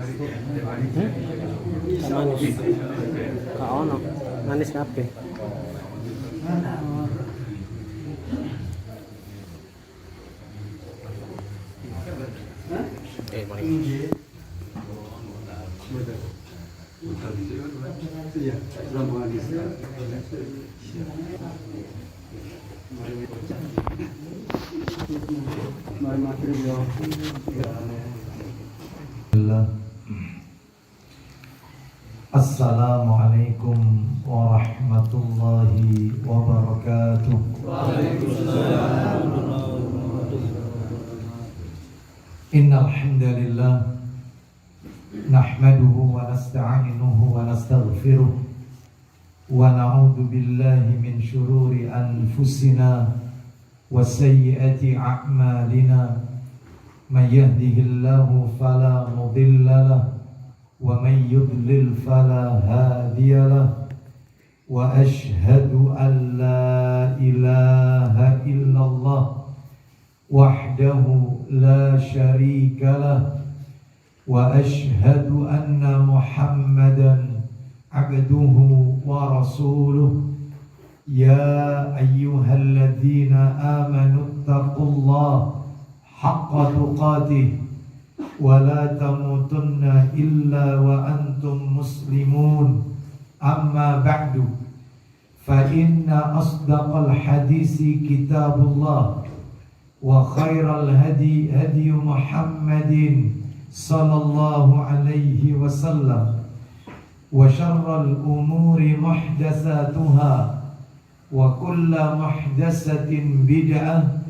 Manis. Kaono. Manis kabeh. Assalamualaikum warahmatullahi wabarakatuh. Innal hamdalillah nahmaduhu wa nasta'inuhu wa nastaghfiruh wa na'udzu billahi min shururi anfusina wa sayyiati a'malina. Man yahdihillahu fala mudilla lahu wa man yudlil fala hadiya lahu. Wa ashhadu an la ilaha illallah wahdahu la syarika lahu wa ashhadu anna Muhammadan abduhu wa rasuluh. Ya ayyuhalladzina amanu taqullaha haqqa tuqatih wa la tamutunna illa wa antum muslimun. Amma ba'du, fa inna asdaqal hadisi kitabullah wa khairal hadi hadi Muhammadin sallallahu alaihi wasallam wa syarral umuri muhdatsatuha wa kulla muhdatsatin bid'ah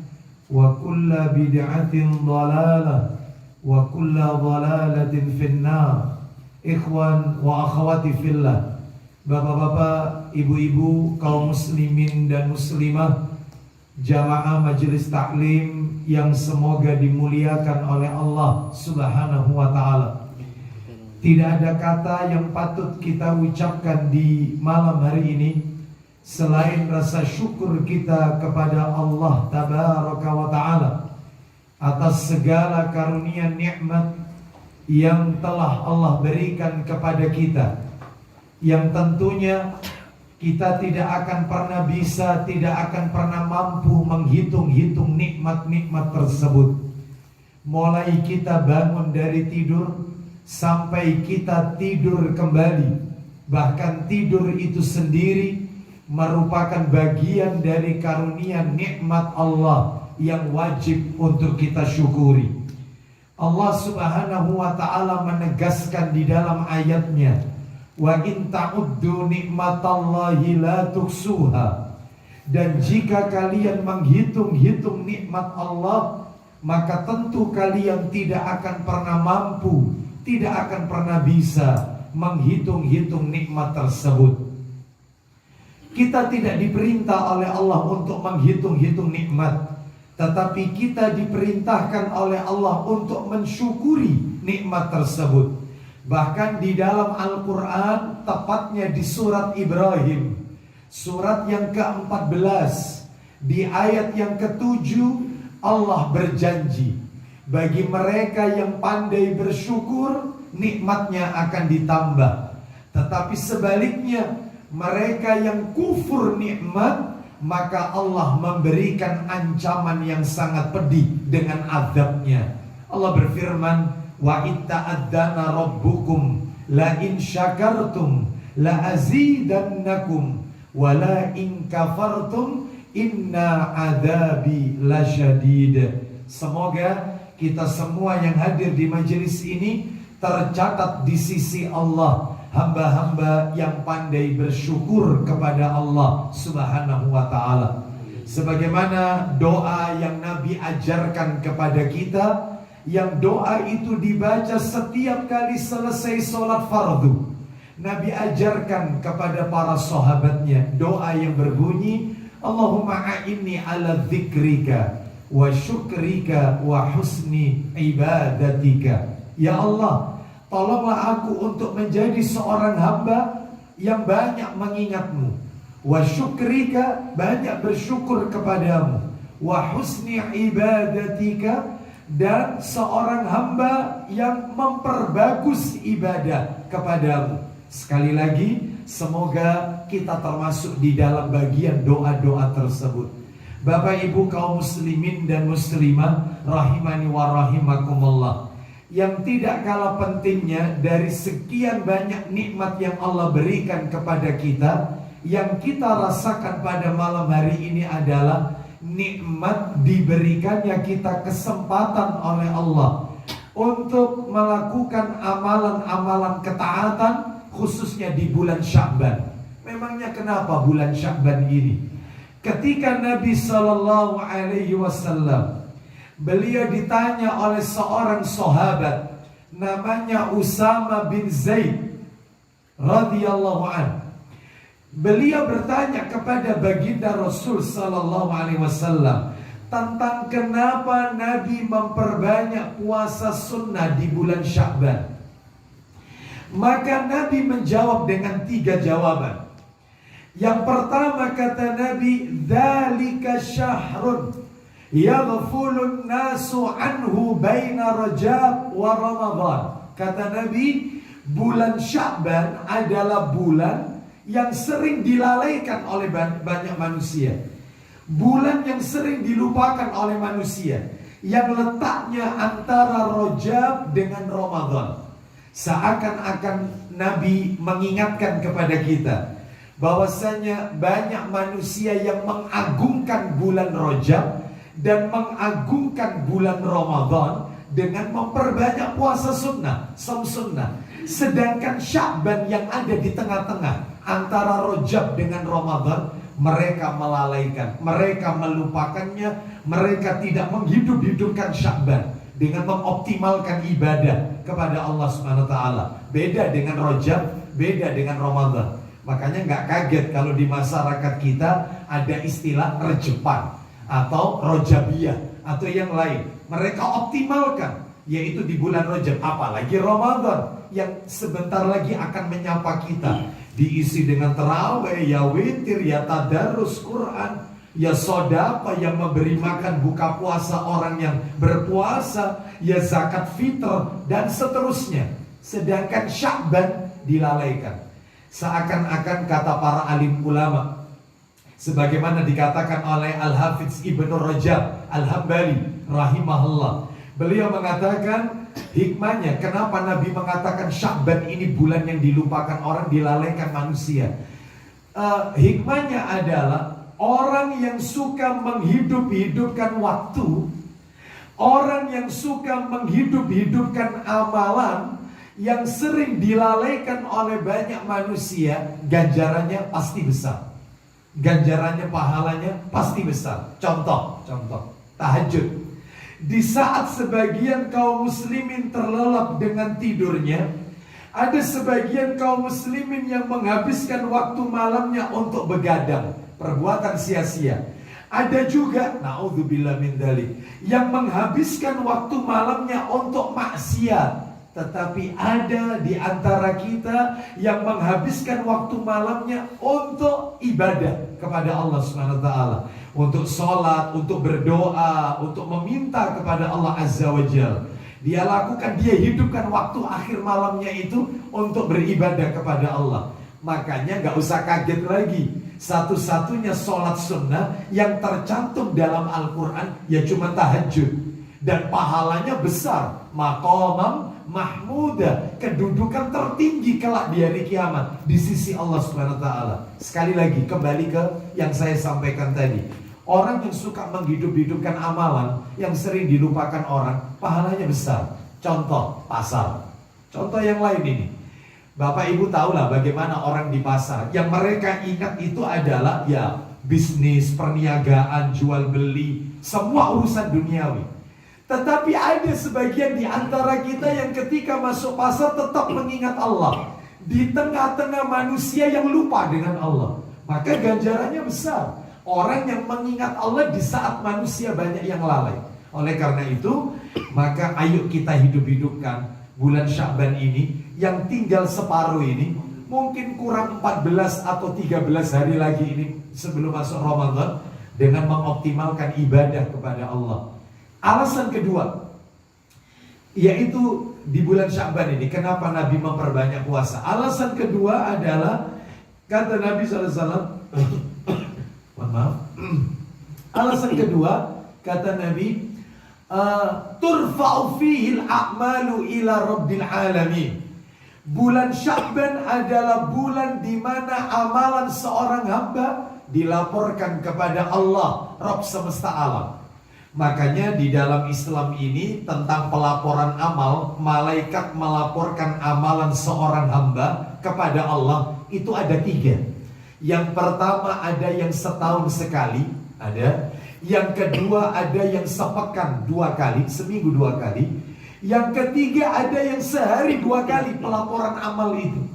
wa kulla bid'atin dhalalah wa kulla dhalalatin finnar. Ikhwan wa akhwati fillah, bapak-bapak, ibu-ibu, kaum muslimin dan muslimah, jamaah majelis taklim yang semoga dimuliakan oleh Allah Subhanahu wa taala. Tidak ada kata yang patut kita ucapkan di malam hari ini selain rasa syukur kita kepada Allah Tabaraka wa taala atas segala karunia nikmat yang telah Allah berikan kepada kita, yang tentunya kita tidak akan pernah bisa, tidak akan pernah mampu menghitung-hitung nikmat-nikmat tersebut. Mulai kita bangun dari tidur sampai kita tidur kembali, bahkan tidur itu sendiri merupakan bagian dari karunia nikmat Allah yang wajib untuk kita syukuri. Allah Subhanahu wa ta'ala menegaskan di dalam ayatnya, wa in ta'uddu nikmatallahi la tuhsuha. Dan jika kalian menghitung-hitung nikmat Allah, maka tentu kalian tidak akan pernah mampu, tidak akan pernah bisa menghitung-hitung nikmat tersebut. Kita tidak diperintah oleh Allah untuk menghitung-hitung nikmat, tetapi kita diperintahkan oleh Allah untuk mensyukuri nikmat tersebut. Bahkan di dalam Al-Quran, tepatnya di surat Ibrahim, surat yang ke-14, di ayat yang ke-7, Allah berjanji, bagi mereka yang pandai bersyukur, nikmatnya akan ditambah. Tetapi sebaliknya, mereka yang kufur nikmat, maka Allah memberikan ancaman yang sangat pedih dengan azabnya. Allah berfirman, wa itta'adzana rabbukum la in syakartum la azidannakum wa la in kafartum inna adzabi lasyadid. Semoga kita semua yang hadir di majelis ini tercatat di sisi Allah hamba-hamba yang pandai bersyukur kepada Allah Subhanahu wa ta'ala. Sebagaimana doa yang Nabi ajarkan kepada kita, yang doa itu dibaca setiap kali selesai sholat fardu. Nabi ajarkan kepada para sahabatnya doa yang berbunyi, Allahumma a'inni ala dzikrika wa syukrika wa husni ibadatika. Ya Allah, tolonglah aku untuk menjadi seorang hamba yang banyak mengingatmu, wa syukrika, banyak bersyukur kepadamu, wa husni ibadatika, dan seorang hamba yang memperbagus ibadah kepadamu. Sekali lagi, semoga kita termasuk di dalam bagian doa-doa tersebut. Bapak Ibu kaum muslimin dan muslimah rahimani wa rahimakumullah, yang tidak kalah pentingnya dari sekian banyak nikmat yang Allah berikan kepada kita, yang kita rasakan pada malam hari ini adalah nikmat diberikannya kita kesempatan oleh Allah untuk melakukan amalan-amalan ketaatan, khususnya di bulan Sya'ban. Memangnya kenapa bulan Sya'ban ini? Ketika Nabi SAW, beliau ditanya oleh seorang sahabat namanya Usama bin Zaid radhiyallahu anhu. Beliau bertanya kepada baginda Rasul sallallahu alaihi wasallam tentang kenapa Nabi memperbanyak puasa sunnah di bulan Sya'ban. Maka Nabi menjawab dengan 3 jawaban. Yang pertama kata Nabi, dzalika syahrun yaghfulun nasu anhu baina Rajab wa Ramadan. Kata Nabi, bulan Sya'ban adalah bulan yang sering dilalaikan oleh banyak manusia, bulan yang sering dilupakan oleh manusia, yang letaknya antara Rajab dengan Ramadan. Seakan-akan Nabi mengingatkan kepada kita bahwasanya banyak manusia yang mengagungkan bulan Rajab dan mengagungkan bulan Ramadan dengan memperbanyak puasa sunnah, som sunnah. Sedangkan Sya'ban yang ada di tengah-tengah antara Rajab dengan Ramadan, mereka melalaikan, mereka melupakannya, mereka tidak menghidup-hidupkan Sya'ban dengan mengoptimalkan ibadah kepada Allah Subhanahu wa taala. Beda dengan Rajab, beda dengan Ramadan. Makanya nggak kaget kalau di masyarakat kita ada istilah Rejepan atau Rajabiyah atau yang lain. Mereka optimalkan, yaitu di bulan Rajab, apalagi Ramadan yang sebentar lagi akan menyapa kita, diisi dengan tarawih, ya witir, ya tadarus Quran, ya sedekah, yang memberi makan buka puasa orang yang berpuasa, ya zakat fitr dan seterusnya. Sedangkan Sya'ban dilalaikan. Seakan-akan kata para alim ulama, sebagaimana dikatakan oleh Al-Hafidz Ibnu Rajab Al-Hambali rahimahullah, beliau mengatakan hikmahnya kenapa Nabi mengatakan Sya'ban ini bulan yang dilupakan orang, dilalaikan manusia. Hikmahnya adalah orang yang suka menghidup-hidupkan waktu, orang yang suka menghidup-hidupkan amalan yang sering dilalaikan oleh banyak manusia, ganjarannya pasti besar. Ganjarannya, pahalanya pasti besar. Contoh tahajud. Di saat sebagian kaum muslimin terlelap dengan tidurnya, ada sebagian kaum muslimin yang menghabiskan waktu malamnya untuk begadang, perbuatan sia-sia. Ada juga, naudzubillah min dzalik, yang menghabiskan waktu malamnya untuk maksiat. Tetapi ada di antara kita yang menghabiskan waktu malamnya untuk ibadah kepada Allah Subhanahu wa taala, untuk sholat, untuk berdoa, untuk meminta kepada Allah Azza wa Jalla. Dia lakukan, dia hidupkan waktu akhir malamnya itu untuk beribadah kepada Allah. Makanya gak usah kaget lagi, satu-satunya sholat sunnah yang tercantum dalam Al-Quran ya cuma tahajud, dan pahalanya besar, maqamam mahmuda, kedudukan tertinggi kelak di hari kiamat di sisi Allah Subhanahu wa taala. Sekali lagi kembali ke yang saya sampaikan tadi. Orang yang suka menghidup-hidupkan amalan yang sering dilupakan orang, pahalanya besar. Contoh pasar. Contoh yang lain ini. Bapak Ibu tahulah bagaimana orang di pasar. Yang mereka ingat itu adalah ya bisnis, perniagaan, jual beli, semua urusan duniawi. Tetapi ada sebagian di antara kita yang ketika masuk pasar tetap mengingat Allah. Di tengah-tengah manusia yang lupa dengan Allah, maka ganjarannya besar. Orang yang mengingat Allah di saat manusia banyak yang lalai. Oleh karena itu, maka ayo kita hidup-hidupkan bulan Sya'ban ini, yang tinggal separuh ini, mungkin kurang 14 atau 13 hari lagi ini sebelum masuk Ramadan, dengan mengoptimalkan ibadah kepada Allah. Alasan kedua, Yaitu di bulan Sya'ban ini. Kenapa Nabi memperbanyak puasa? Alasan kedua adalah, kata Nabi SAW, mohon maaf. Alasan kedua, kata Nabi, turfa'u fihil a'malu ila rabbil alamin. Bulan Sya'ban adalah bulan di mana amalan seorang hamba dilaporkan kepada Allah, Rabb semesta alam. Makanya di dalam Islam ini tentang pelaporan amal, malaikat melaporkan amalan seorang hamba kepada Allah itu ada 3. Yang pertama ada yang setahun sekali, ada. Yang kedua ada yang sepekan 2 kali, seminggu 2 kali. Yang ketiga ada yang sehari 2 kali pelaporan amal itu.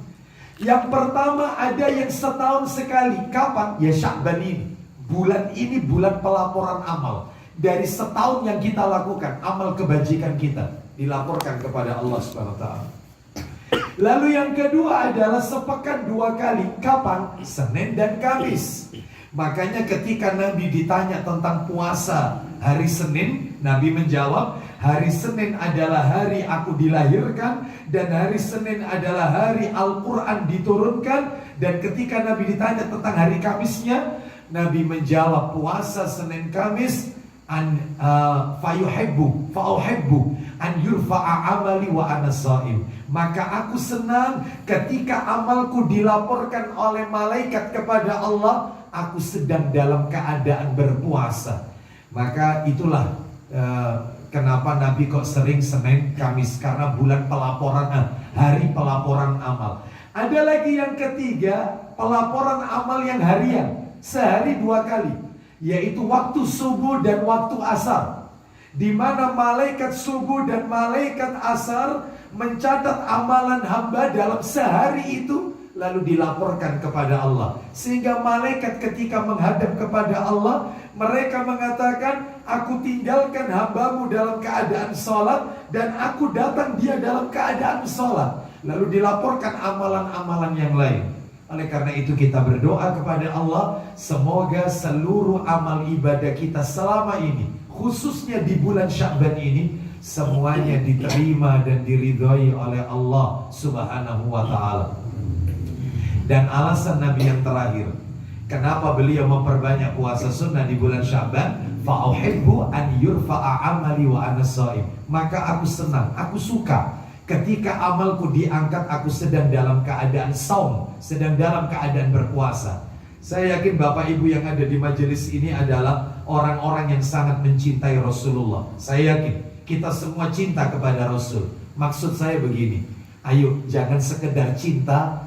Yang pertama ada yang setahun sekali. Kapan? Ya Sya'ban ini. Bulan ini bulan pelaporan amal. Dari setahun yang kita lakukan, amal kebajikan kita dilaporkan kepada Allah Subhanahu wa taala. Lalu yang kedua adalah sepekan 2 kali. Kapan? Senin dan Kamis. Makanya ketika Nabi ditanya tentang puasa hari Senin, Nabi menjawab, hari Senin adalah hari aku dilahirkan, dan hari Senin adalah hari Al-Quran diturunkan. Dan ketika Nabi ditanya tentang hari Kamisnya, Nabi menjawab, puasa Senin Kamis fa'uhibbu an yurfa'a amali wa ana sha'im. Maka aku senang ketika amalku dilaporkan oleh malaikat kepada Allah, aku sedang dalam keadaan berpuasa. Maka itulah kenapa Nabi kok sering Senin Kamis, karena bulan pelaporan, hari pelaporan amal. Ada lagi yang ketiga, pelaporan amal yang harian, sehari 2 kali, yaitu waktu subuh dan waktu asar, di mana malaikat subuh dan malaikat asar mencatat amalan hamba dalam sehari itu, lalu dilaporkan kepada Allah. Sehingga malaikat ketika menghadap kepada Allah, mereka mengatakan, aku tinggalkan hambamu dalam keadaan sholat, dan aku datang dia dalam keadaan sholat. Lalu dilaporkan amalan-amalan yang lain. Oleh karena itu kita berdoa kepada Allah, semoga seluruh amal ibadah kita selama ini, khususnya di bulan Sya'ban ini, semuanya diterima dan diridhoi oleh Allah Subhanahu wa ta'ala. Dan alasan Nabi yang terakhir, kenapa beliau memperbanyak puasa sunnah di bulan Sya'ban, fa'uhibbu an yurfa'a amali wa ana sha'im. Maka aku senang, aku suka ketika amalku diangkat, aku sedang dalam keadaan saum, sedang dalam keadaan berpuasa. Saya yakin Bapak Ibu yang ada di majelis ini adalah orang-orang yang sangat mencintai Rasulullah. Saya yakin kita semua cinta kepada Rasul. Maksud saya begini, ayo jangan sekedar cinta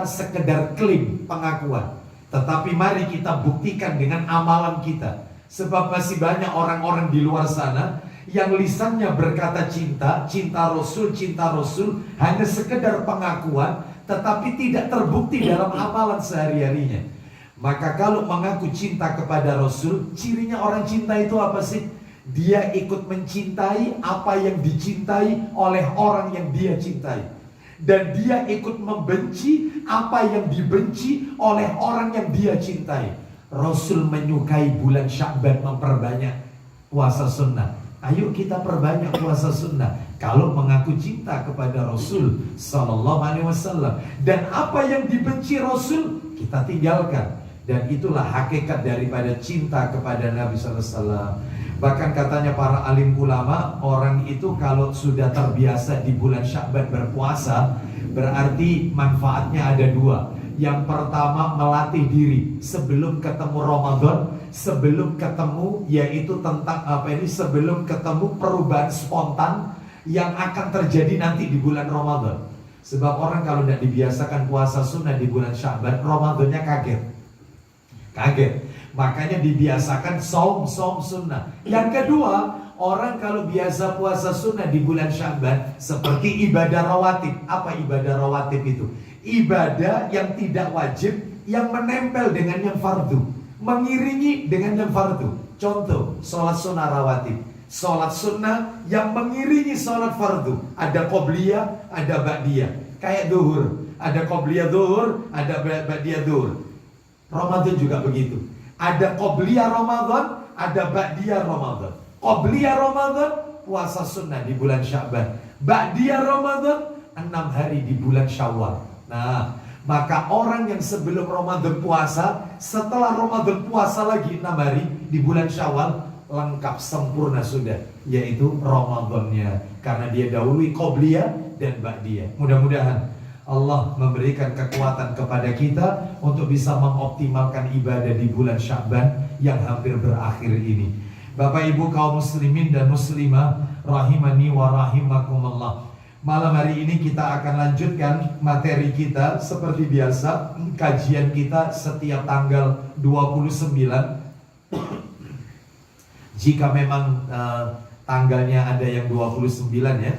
sekedar klaim, pengakuan. Tetapi mari kita buktikan dengan amalan kita. Sebab masih banyak orang-orang di luar sana yang lisannya berkata cinta Rasul, hanya sekedar pengakuan, tetapi tidak terbukti dalam amalan sehari-harinya. Maka kalau mengaku cinta kepada Rasul, cirinya orang cinta itu apa sih? Dia ikut mencintai apa yang dicintai oleh orang yang dia cintai, dan dia ikut membenci apa yang dibenci oleh orang yang dia cintai. Rasul menyukai bulan Sya'ban, memperbanyak puasa sunnah. Ayo kita perbanyak puasa sunnah kalau mengaku cinta kepada Rasul Sallallahu Alaihi Wasallam. Dan apa yang dibenci Rasul kita tinggalkan. Dan itulah hakikat daripada cinta kepada Nabi Sallallahu Alaihi Wasallam. Bahkan katanya para alim ulama, orang itu kalau sudah terbiasa di bulan Sya'ban berpuasa, berarti manfaatnya ada 2. Yang pertama, melatih diri sebelum ketemu Ramadan, sebelum ketemu, yaitu tentang sebelum ketemu perubahan spontan yang akan terjadi nanti di bulan Ramadan. Sebab orang kalau tidak dibiasakan puasa sunnah di bulan Sya'ban, Ramadannya kaget. Makanya dibiasakan saum sunnah. Yang kedua, orang kalau biasa puasa sunnah di bulan Sya'ban, seperti ibadah rawatib. Apa ibadah rawatib itu? Ibadah yang tidak wajib, yang menempel dengan yang fardu, mengiringi dengan yang fardu. Contoh, sholat sunnah rawatib, sholat sunnah yang mengiringi sholat fardu. Ada qobliyah, ada ba'diyah. Kayak duhur, ada qobliyah duhur, ada ba'diyah duhur. Ramadan juga begitu. Ada qobliyah Ramadan, ada ba'diyah Ramadan. Qobliyah Ramadan puasa sunnah di bulan Sya'ban. Ba'diyah Ramadan 6 hari di bulan Syawal. Nah, maka orang yang sebelum Ramadan puasa, setelah Ramadan puasa lagi 6 hari di bulan Syawal, lengkap sempurna sudah, yaitu Ramadannya, karena dia dahului qobliyah dan ba'diyah. Mudah-mudahan Allah memberikan kekuatan kepada kita untuk bisa mengoptimalkan ibadah di bulan Sya'ban yang hampir berakhir ini. Bapak Ibu kaum muslimin dan muslimah rahimani wa rahimakumullah. Malam hari ini kita akan lanjutkan materi kita seperti biasa. Kajian kita setiap tanggal 29. Jika memang tanggalnya ada yang 29 ya,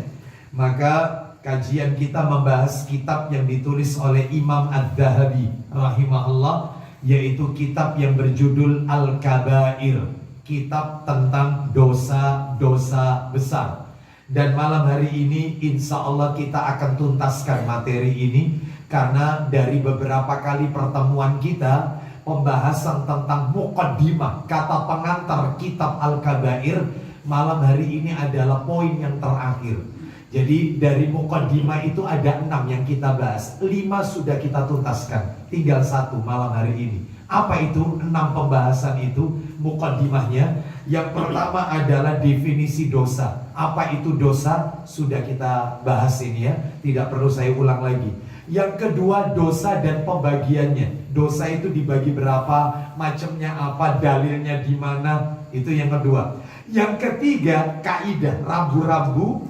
maka kajian kita membahas kitab yang ditulis oleh Imam Adz-Dzahabi rahimahullah, yaitu kitab yang berjudul Al-Kabair, kitab tentang dosa-dosa besar. Dan malam hari ini insya Allah kita akan tuntaskan materi ini, karena dari beberapa kali pertemuan kita, pembahasan tentang muqaddimah, kata pengantar kitab Al-Kabair, malam hari ini adalah poin yang terakhir. Jadi dari muqaddimah itu ada 6 yang kita bahas, 5 sudah kita tuntaskan, tinggal 1 malam hari ini. Apa itu 6 pembahasan itu muqaddimahnya? Yang pertama adalah definisi dosa. Apa itu dosa? Sudah kita bahas ini ya, tidak perlu saya ulang lagi. Yang kedua, dosa dan pembagiannya. Dosa itu dibagi berapa, macamnya apa, dalilnya di mana, itu yang kedua. Yang ketiga, kaidah rambu-rambu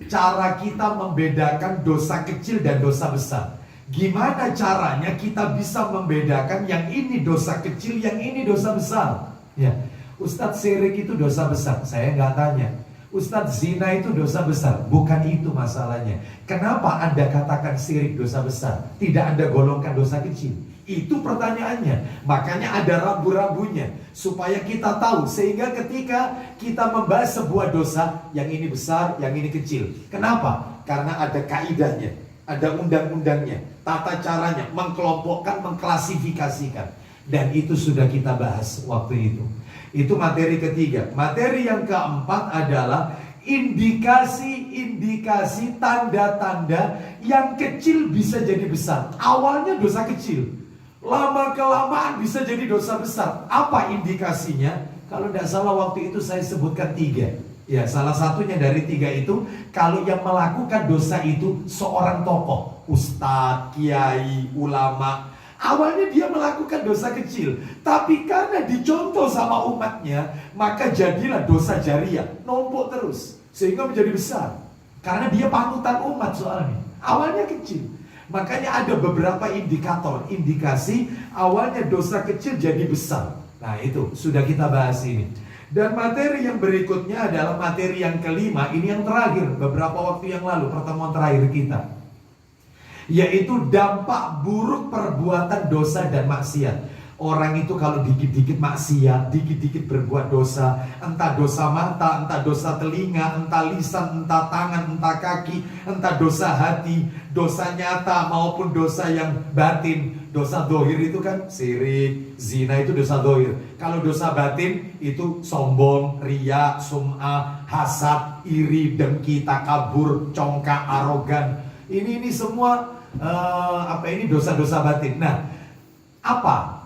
cara kita membedakan dosa kecil dan dosa besar. Gimana caranya kita bisa membedakan yang ini dosa kecil, yang ini dosa besar? Ya, Ustadz syirik itu dosa besar. Saya nggak tanya, Ustadz zina itu dosa besar. Bukan itu masalahnya. Kenapa Anda katakan syirik dosa besar? Tidak Anda golongkan dosa kecil? Itu pertanyaannya. Makanya ada rambu-rambunya, supaya kita tahu. Sehingga ketika kita membahas sebuah dosa, yang ini besar, yang ini kecil. Kenapa? Karena ada kaidahnya, ada undang-undangnya, tata caranya, mengkelompokkan, mengklasifikasikan. Dan itu sudah kita bahas waktu itu. Itu materi ketiga. Materi yang keempat adalah indikasi-indikasi, tanda-tanda yang kecil bisa jadi besar. Awalnya dosa kecil, lama-kelamaan bisa jadi dosa besar. Apa indikasinya? Kalau tidak salah waktu itu saya sebutkan 3. Ya, salah satunya dari 3 itu, kalau yang melakukan dosa itu seorang tokoh, ustadz, kiai, ulama. Awalnya dia melakukan dosa kecil, tapi karena dicontoh sama umatnya, maka jadilah dosa jariah, numpuk terus, sehingga menjadi besar. Karena dia panutan umat soalnya. Awalnya kecil. Makanya ada beberapa indikator, indikasi awalnya dosa kecil jadi besar. Nah itu, sudah kita bahas ini. Dan materi yang berikutnya adalah materi yang kelima. Ini yang terakhir, beberapa waktu yang lalu, pertemuan terakhir kita, yaitu dampak buruk perbuatan dosa dan maksiat. Orang itu kalau dikit-dikit maksiat, dikit-dikit berbuat dosa, entah dosa mata, entah dosa telinga, entah lisan, entah tangan, entah kaki, entah dosa hati, dosa nyata maupun dosa yang batin. Dosa dohir itu kan syirik, zina itu dosa dohir. Kalau dosa batin itu sombong, riya, sum'ah, hasad, iri, dengki, takabur, congkak, arogan. Ini semua ini dosa-dosa batin. Nah, apa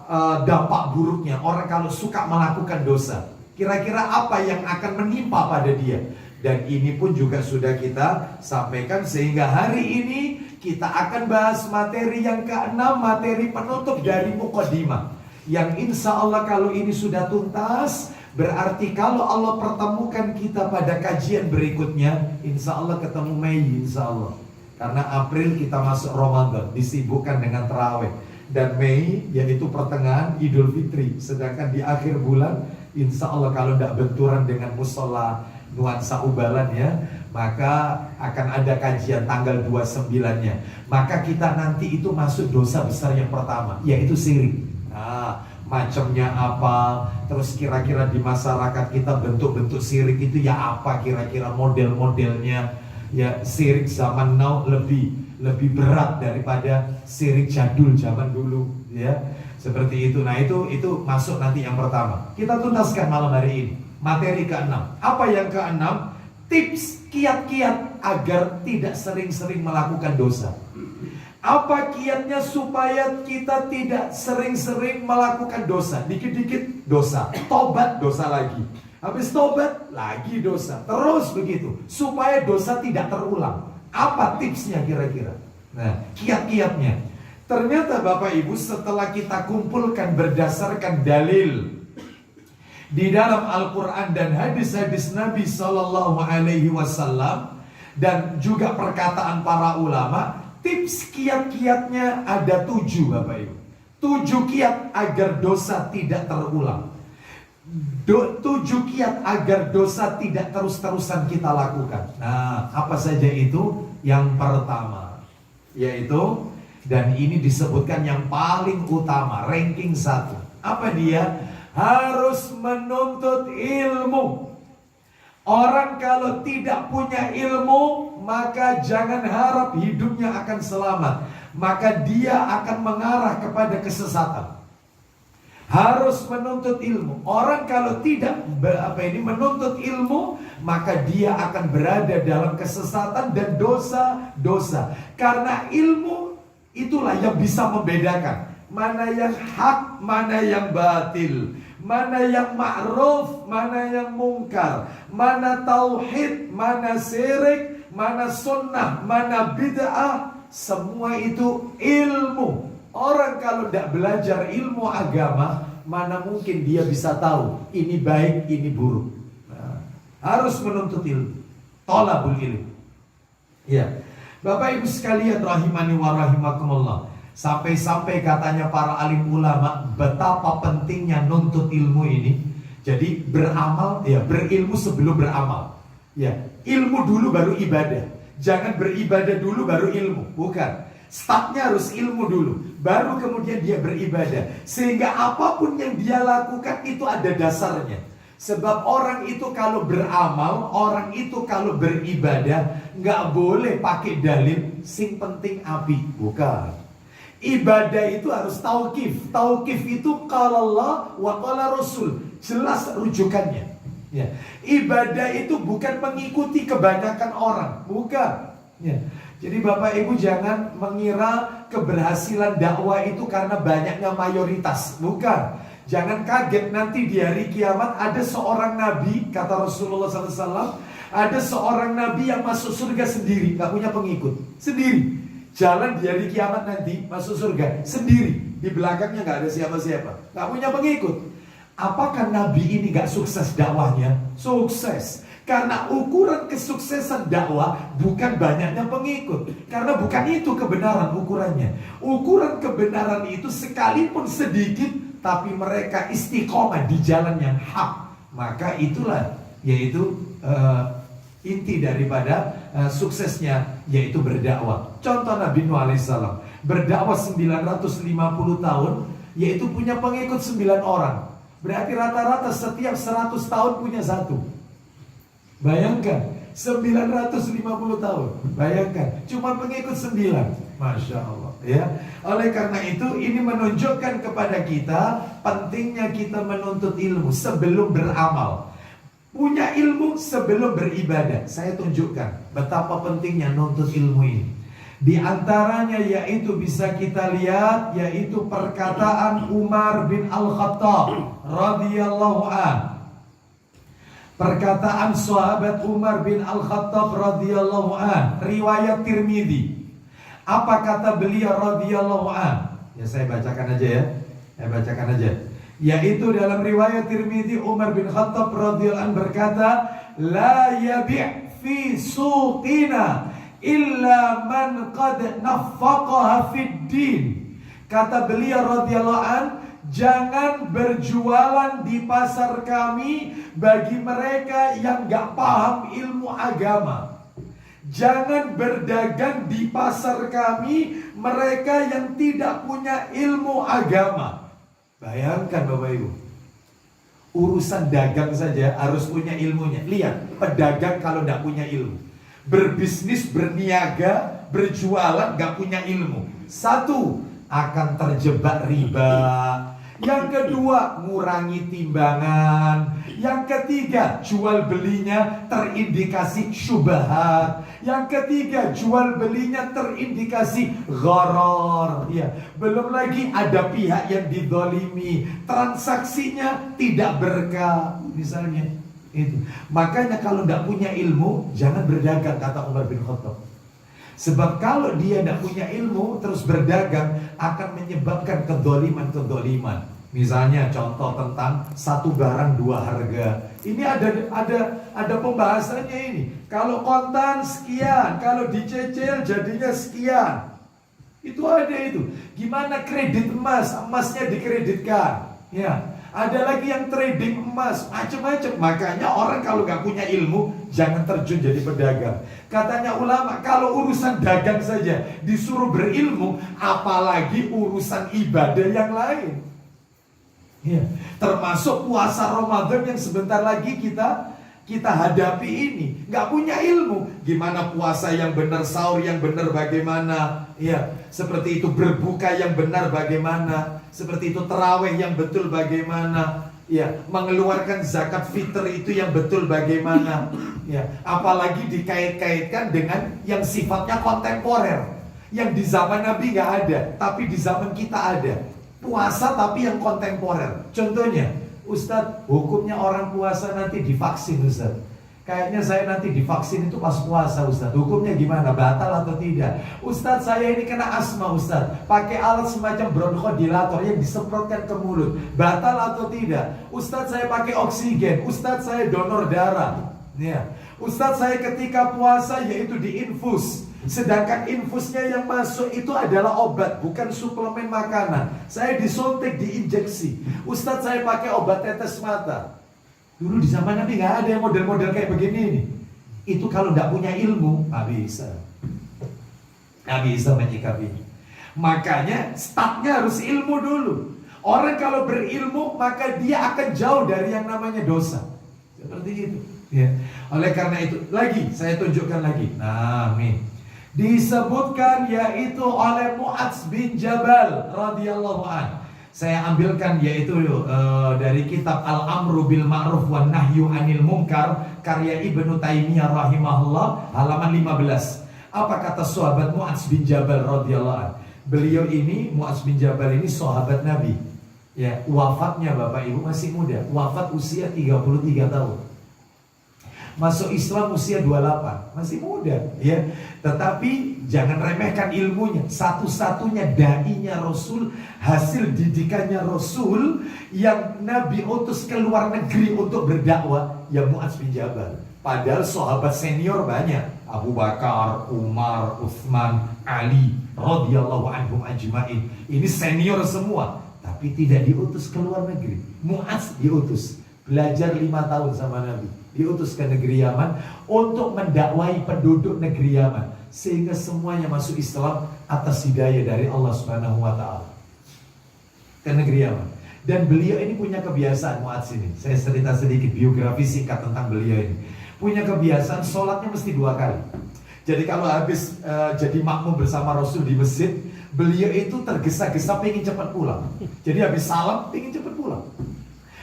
dampak buruknya orang kalau suka melakukan dosa? Kira-kira apa yang akan menimpa pada dia? Dan ini pun juga sudah kita sampaikan, sehingga hari ini kita akan bahas materi yang ke-6, materi penutup dari muqaddimah, yang insya Allah kalau ini sudah tuntas, berarti kalau Allah pertemukan kita pada kajian berikutnya, insya Allah ketemu Mei, insya Allah. Karena April kita masuk Ramadan, disibukkan dengan tarawih. Dan Mei yaitu pertengahan Idul Fitri. Sedangkan di akhir bulan, insya Allah kalau tidak benturan dengan musola nuansa ubalan ya, maka akan ada kajian tanggal 29-nya. Maka kita nanti itu masuk dosa besar yang pertama, yaitu syirik. Nah, macamnya apa, terus kira-kira di masyarakat kita bentuk-bentuk syirik itu ya apa, kira-kira model-modelnya. Ya, syirik zaman now lebih berat daripada syirik jadul zaman dulu ya. Seperti itu. Nah, itu masuk nanti yang pertama. Kita tuntaskan malam hari ini. Materi keenam. Apa yang keenam? Tips kiat-kiat agar tidak sering-sering melakukan dosa. Apa kiatnya supaya kita tidak sering-sering melakukan dosa? Dikit-dikit dosa, tobat dosa lagi. Habis tobat lagi dosa. Terus begitu, supaya dosa tidak terulang. Apa tipsnya kira-kira? Nah, kiat-kiatnya. Ternyata Bapak Ibu, setelah kita kumpulkan berdasarkan dalil di dalam Al-Quran dan hadis-hadis Nabi SAW, dan juga perkataan para ulama, tips kiat-kiatnya ada 7 Bapak Ibu. 7 kiat agar dosa tidak terulang. 7 kiat agar dosa tidak terus-terusan kita lakukan. Nah, apa saja itu? Yang pertama, yaitu, dan ini disebutkan yang paling utama, ranking 1. Apa dia? Harus menuntut ilmu. Orang kalau tidak punya ilmu, maka jangan harap hidupnya akan selamat. Maka dia akan mengarah kepada kesesatan. Harus menuntut ilmu. Orang kalau tidak menuntut ilmu, maka dia akan berada dalam kesesatan dan dosa-dosa. Karena ilmu itulah yang bisa membedakan mana yang hak, mana yang batil, mana yang ma'ruf, mana yang mungkar, mana tauhid, mana syirik, mana sunnah, mana bid'ah. Semua itu ilmu. Orang kalau tidak belajar ilmu agama, mana mungkin dia bisa tahu ini baik, ini buruk. Nah, harus menuntut ilmu. Thalabul ilm. Ya, Bapak Ibu sekalian rahimani wa rahimakumullah. Sampai-sampai katanya para alim ulama, betapa pentingnya nuntut ilmu ini. Jadi beramal, ya berilmu sebelum beramal. Ya, ilmu dulu baru ibadah. Jangan beribadah dulu baru ilmu. Bukan. Startnya harus ilmu dulu, baru kemudian dia beribadah. Sehingga apapun yang dia lakukan itu ada dasarnya. Sebab orang itu kalau beramal, orang itu kalau beribadah, nggak boleh pakai dalil sing penting api. Bukan. Ibadah itu harus tauqif. Tauqif itu qala Allah wa qala Rasul. Jelas rujukannya. Ya. Ibadah itu bukan mengikuti kebanyakan orang. Bukan. Ya. Jadi Bapak Ibu jangan mengira keberhasilan dakwah itu karena banyaknya mayoritas. Bukan. Jangan kaget nanti di hari kiamat ada seorang nabi, kata Rasulullah SAW, ada seorang nabi yang masuk surga sendiri, gak punya pengikut, sendiri. Jalan di hari kiamat nanti masuk surga sendiri, di belakangnya gak ada siapa-siapa, gak punya pengikut. Apakah nabi ini gak sukses dakwahnya? Sukses. Karena ukuran kesuksesan dakwah bukan banyaknya pengikut. Karena bukan itu kebenaran ukurannya. Ukuran kebenaran itu sekalipun sedikit, tapi mereka istiqomah di jalan yang hak. Maka itulah yaitu inti daripada suksesnya, yaitu berdakwah. Contoh Nabi Nuh alaihissalam berdakwah 950 tahun, yaitu punya pengikut 9 orang. Berarti rata-rata setiap 100 tahun punya satu. Bayangkan 950 tahun. Bayangkan cuma pengikut 9. Masya Allah ya. Oleh karena itu ini menunjukkan kepada kita pentingnya kita menuntut ilmu sebelum beramal. Punya ilmu sebelum beribadah. Saya tunjukkan betapa pentingnya nuntut ilmu ini. Di antaranya yaitu bisa kita lihat, yaitu perkataan Umar bin Al-Khattab radhiyallahu anhu. Perkataan sahabat Umar bin Al-Khattab radhiyallahu an, riwayat Tirmidzi. Apa kata beliau radhiyallahu an? Ya saya bacakan aja ya. Saya bacakan aja. Yaitu dalam riwayat Tirmidzi, Umar bin Khattab radhiyallahu an berkata, "La yabi' fi suqina illa man qad naffaqaha fid din." Kata beliau radhiyallahu an, jangan berjualan di pasar kami bagi mereka yang gak paham ilmu agama. Jangan berdagang di pasar kami mereka yang tidak punya ilmu agama. Bayangkan Bapak Ibu, urusan dagang saja harus punya ilmunya. Lihat, pedagang kalau gak punya ilmu, berbisnis, berniaga, berjualan gak punya ilmu, satu, akan terjebak riba. Yang kedua, ngurangi timbangan. Yang ketiga, jual belinya terindikasi syubhat. Yang ketiga, jual belinya terindikasi gharar. Ya, belum lagi ada pihak yang didolimi, transaksinya tidak berkah, misalnya itu. Makanya kalau tidak punya ilmu, jangan berdagang, kata Umar bin Khattab. Sebab kalau dia tidak punya ilmu terus berdagang akan menyebabkan kedoliman. Misalnya contoh tentang satu barang dua harga. Ini ada pembahasannya ini. Kalau kontan sekian, kalau dicicil jadinya sekian. Itu ada itu. Gimana kredit emas? Emasnya dikreditkan. Ya. Ada lagi yang trading emas, macam-macam. Makanya orang kalau nggak punya ilmu, jangan terjun jadi pedagang. Katanya ulama, kalau urusan dagang saja disuruh berilmu, apalagi urusan ibadah yang lain. Ya, termasuk puasa Ramadan yang sebentar lagi kita hadapi ini. Nggak punya ilmu, gimana puasa yang benar, sahur yang benar bagaimana? Ya, seperti itu berbuka yang benar bagaimana? Seperti itu terawih yang betul bagaimana? Ya, mengeluarkan zakat fitr itu yang betul bagaimana? Ya, apalagi dikait-kaitkan dengan yang sifatnya kontemporer, yang di zaman Nabi nggak ada, tapi di zaman kita ada. Puasa tapi yang kontemporer. Contohnya, Ustadz, hukumnya orang puasa nanti divaksin, Ustadz. Kayaknya saya nanti divaksin itu pas puasa, Ustadz. Hukumnya gimana? Batal atau tidak? Ustadz, saya ini kena asma, Ustadz. Pakai alat semacam bronchodilator yang disemprotkan ke mulut. Batal atau tidak? Ustadz, saya pakai oksigen. Ustadz, saya donor darah. Ya. Ustadz, saya ketika puasa yaitu diinfus. Sedangkan infusnya yang masuk itu adalah obat, bukan suplemen makanan. Saya disuntik, diinjeksi. Ustadz, saya pakai obat tetes mata. Dulu di zaman Nabi nggak ada yang model-model kayak begini nih. Itu kalau nggak punya ilmu, nggak bisa menyikapi. Makanya startnya harus ilmu dulu. Orang kalau berilmu maka dia akan jauh dari yang namanya dosa. Seperti itu. Ya. Oleh karena itu, lagi saya tunjukkan lagi. Nah, nih disebutkan yaitu oleh Mu'adz bin Jabal radhiyallahu anhu. Saya ambilkan yaitu dari kitab Al-Amru bil Ma'ruf wan Nahyu 'anil Munkar karya Ibnu Taimiyah rahimahullah halaman 15. Apa kata sahabat Mu'adz bin Jabal radhiyallahu anhu? Beliau ini, Mu'adz bin Jabal ini sahabat Nabi. Ya, wafatnya Bapak Ibu masih muda. Wafat usia 33 tahun. Masuk Islam usia 28, masih muda, ya. Tetapi jangan remehkan ilmunya. Satu-satunya dai-nya Rasul, hasil didikannya Rasul yang Nabi utus ke luar negeri untuk berdakwah, ya Mu'adz bin Jabal. Padahal sahabat senior banyak, Abu Bakar, Umar, Utsman, Ali radhiyallahu anhum ajmain. Ini senior semua, tapi tidak diutus ke luar negeri. Mu'adz diutus belajar 5 tahun sama Nabi. Diutus ke negeri Yaman untuk mendakwai penduduk negeri Yaman sehingga semuanya masuk Islam atas hidayah dari Allah Subhanahu wa taala. Ke negeri Yaman. Dan beliau ini punya kebiasaan, Mu'adz ini. Saya cerita sedikit biografi singkat tentang beliau ini. Punya kebiasaan sholatnya mesti 2 kali. Jadi kalau habis jadi makmum bersama Rasul di masjid, beliau itu tergesa-gesa pengen cepat pulang. Jadi habis salam pengen cepat pulang.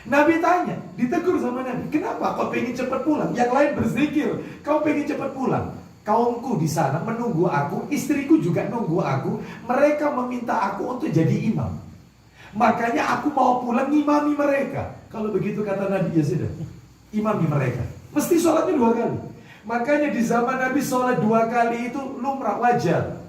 Nabi tanya, ditegur sama Nabi, kenapa kau pengen cepat pulang? Yang lain berzikir, kau pengen cepat pulang. Kaumku di sana menunggu aku, istriku juga nunggu aku. Mereka meminta aku untuk jadi imam. Makanya aku mau pulang ngimami mereka. Kalau begitu kata Nabi, ya sudah, imami mereka. Mesti sholatnya 2 kali. Makanya di zaman Nabi sholat 2 kali itu lumrah, wajar.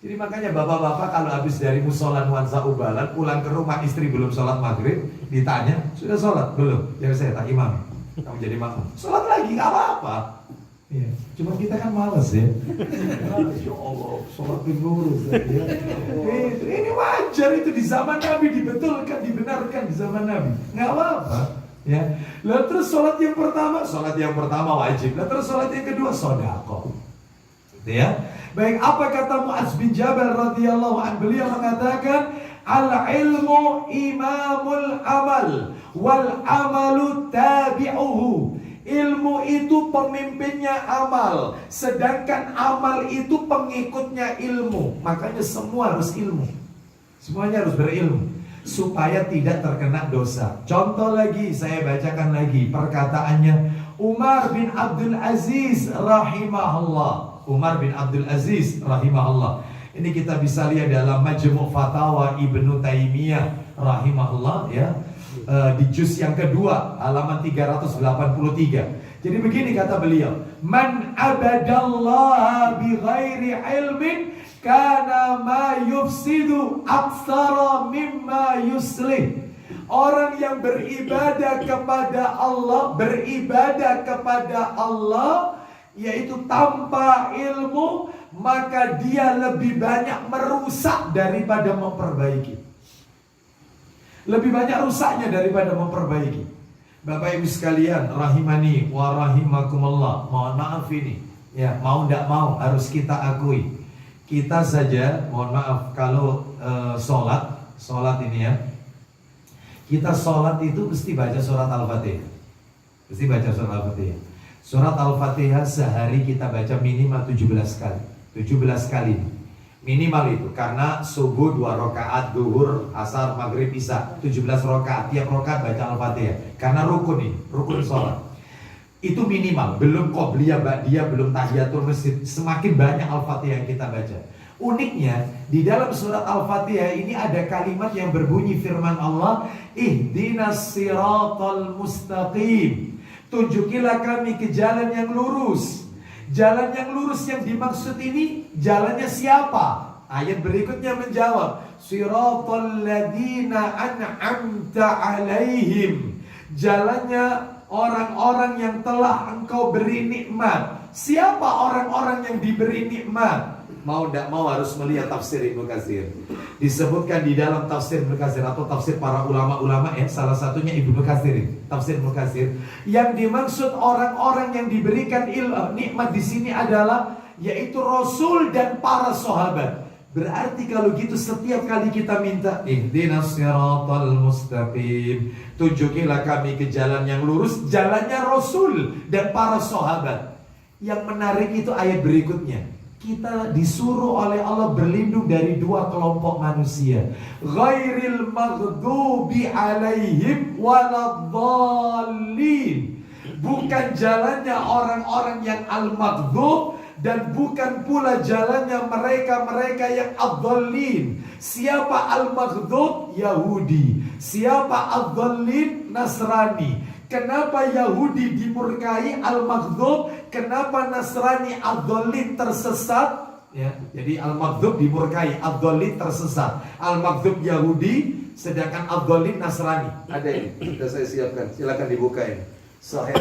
Jadi makanya bapak-bapak kalau habis dari musola nuansa ubalan pulang ke rumah, istri belum sholat maghrib, ditanya, sudah sholat? Belum. Ya saya tak imam, kamu jadi makmum. Sholat lagi, gak apa-apa. Ya. Cuma kita kan malas ya. Ya Allah, sholat lurus ya. Ini wajar, itu di zaman Nabi dibetulkan, dibenarkan di zaman Nabi. Gak apa-apa. Ya. Lalu terus sholat yang pertama wajib. Lalu terus sholat yang kedua sodako. Ya. Baik, apa kata Mu'adz bin Jabal radhiyallahu anhu? Beliau mengatakan, al-ilmu imamul amal wal amalu tabi'uhu. Ilmu itu pemimpinnya amal, sedangkan amal itu pengikutnya ilmu. Makanya semua harus ilmu. Semuanya harus berilmu. supaya tidak terkena dosa. Contoh lagi, saya bacakan lagi perkataannya Umar bin Abdul Aziz rahimahullah. Umar bin Abdul Aziz rahimahullah. Ini kita bisa lihat dalam Majmu' Fatawa Ibnu Taimiyah rahimahullah ya. Di juz yang kedua halaman 383. Jadi begini kata beliau, man abadallaha bi ghairi ilmin kana ma yufsidu aktsara mimma yuslih. Orang yang beribadah kepada Allah yaitu tanpa ilmu, maka dia lebih banyak merusak daripada memperbaiki. Lebih banyak rusaknya daripada memperbaiki. Bapak Ibu sekalian, rahimani wa rahimakumullah. Mohon maaf ini, ya mau tidak mau harus kita akui. Kita saja, mohon maaf kalau sholat ini ya. Kita sholat itu mesti baca surat Al-Fatihah. Mesti baca surat Al-Fatihah. Surat Al-Fatihah sehari kita baca minimal 17 kali. 17 kali minimal itu, karena subuh 2 rakaat, duhur, asar, maghrib, isya 17 rakaat, tiap rakaat baca Al-Fatihah. Karena rukun ini, rukun sholat. Itu minimal, belum qobliyah, ba'diyah, belum tahiyatul masjid. Semakin banyak Al-Fatihah yang kita baca. Uniknya, di dalam surat Al-Fatihah ini ada kalimat yang berbunyi firman Allah, ihdinas siratal mustaqim. Tunjukilah kami ke jalan yang lurus. Jalan yang lurus yang dimaksud ini jalannya siapa? Ayat berikutnya menjawab, siratal ladzina an'amta alaihim. Jalannya orang-orang yang telah engkau beri nikmat. Siapa orang-orang yang diberi nikmat? Mau tidak mau harus melihat tafsir Ibnu Katsir. Disebutkan di dalam tafsir Ibnu Katsir atau tafsir para ulama-ulama ya, salah satunya Ibnu Katsir, tafsir Ibnu Katsir. Yang dimaksud orang-orang yang diberikan nikmat di sini adalah yaitu Rasul dan para sahabat. Berarti kalau gitu setiap kali kita minta ihdinas siratal mustaqim, tunjukilah kami ke jalan yang lurus, jalannya Rasul dan para sahabat. Yang menarik itu ayat berikutnya. Kita disuruh oleh Allah berlindung dari 2 kelompok manusia. Ghairil maghdubi alaihim waladhdallin. Bukan jalannya orang-orang yang al-maghdub, dan bukan pula jalannya mereka-mereka yang ad-dhallin. Siapa al-maghdub? Yahudi. Siapa ad-dhallin? Nasrani. Kenapa Yahudi dimurkai al-maghdub? Kenapa Nasrani ad-dhallin tersesat? Ya, jadi al-maghdub dimurkai, ad-dhallin tersesat. Al-maghdub Yahudi, sedangkan ad-dhallin Nasrani. Ada ini, sudah saya siapkan. Silakan dibuka ini. Sahih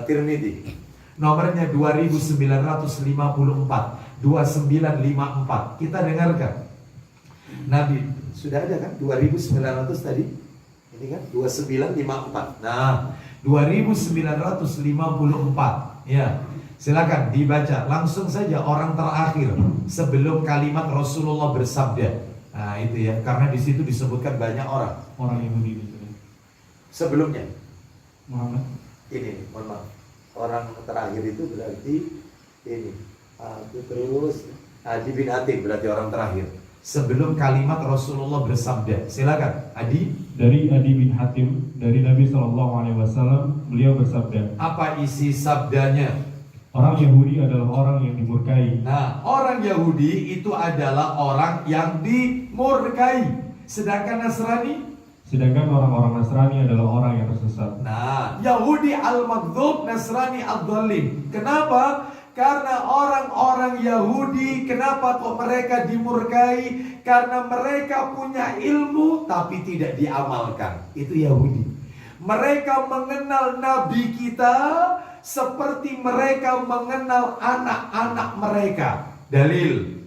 Tirmidzi. Nomornya 2954. 2954. Kita dengarkan. Nabi sudah ada kan? 2900 tadi. Ini kan 2954. Nah, 2954. Ya. Silakan dibaca. Langsung saja orang terakhir sebelum kalimat Rasulullah bersabda. Nah, itu ya. Karena di situ disebutkan banyak orang. Orang Yahudi itu. Sebelumnya Muhammad. ini, mohon maaf. Orang terakhir itu berarti ini. Terus Adi bin Hatim berarti orang terakhir. Sebelum kalimat Rasulullah bersabda. Silakan, Adi. Dari Adi bin Hatim, dari Nabi SAW, beliau bersabda. Apa isi sabdanya? Orang Yahudi adalah orang yang dimurkai. Nah, orang Yahudi itu adalah orang yang dimurkai. Sedangkan Nasrani? Sedangkan orang-orang Nasrani adalah orang yang tersesat. Nah, Yahudi al-maghdub, Nasrani ad-dhallin. Kenapa? Karena orang-orang Yahudi, kenapa kok mereka dimurkai? Karena mereka punya ilmu tapi tidak diamalkan. Itu Yahudi. Mereka mengenal Nabi kita seperti mereka mengenal anak-anak mereka. Dalil.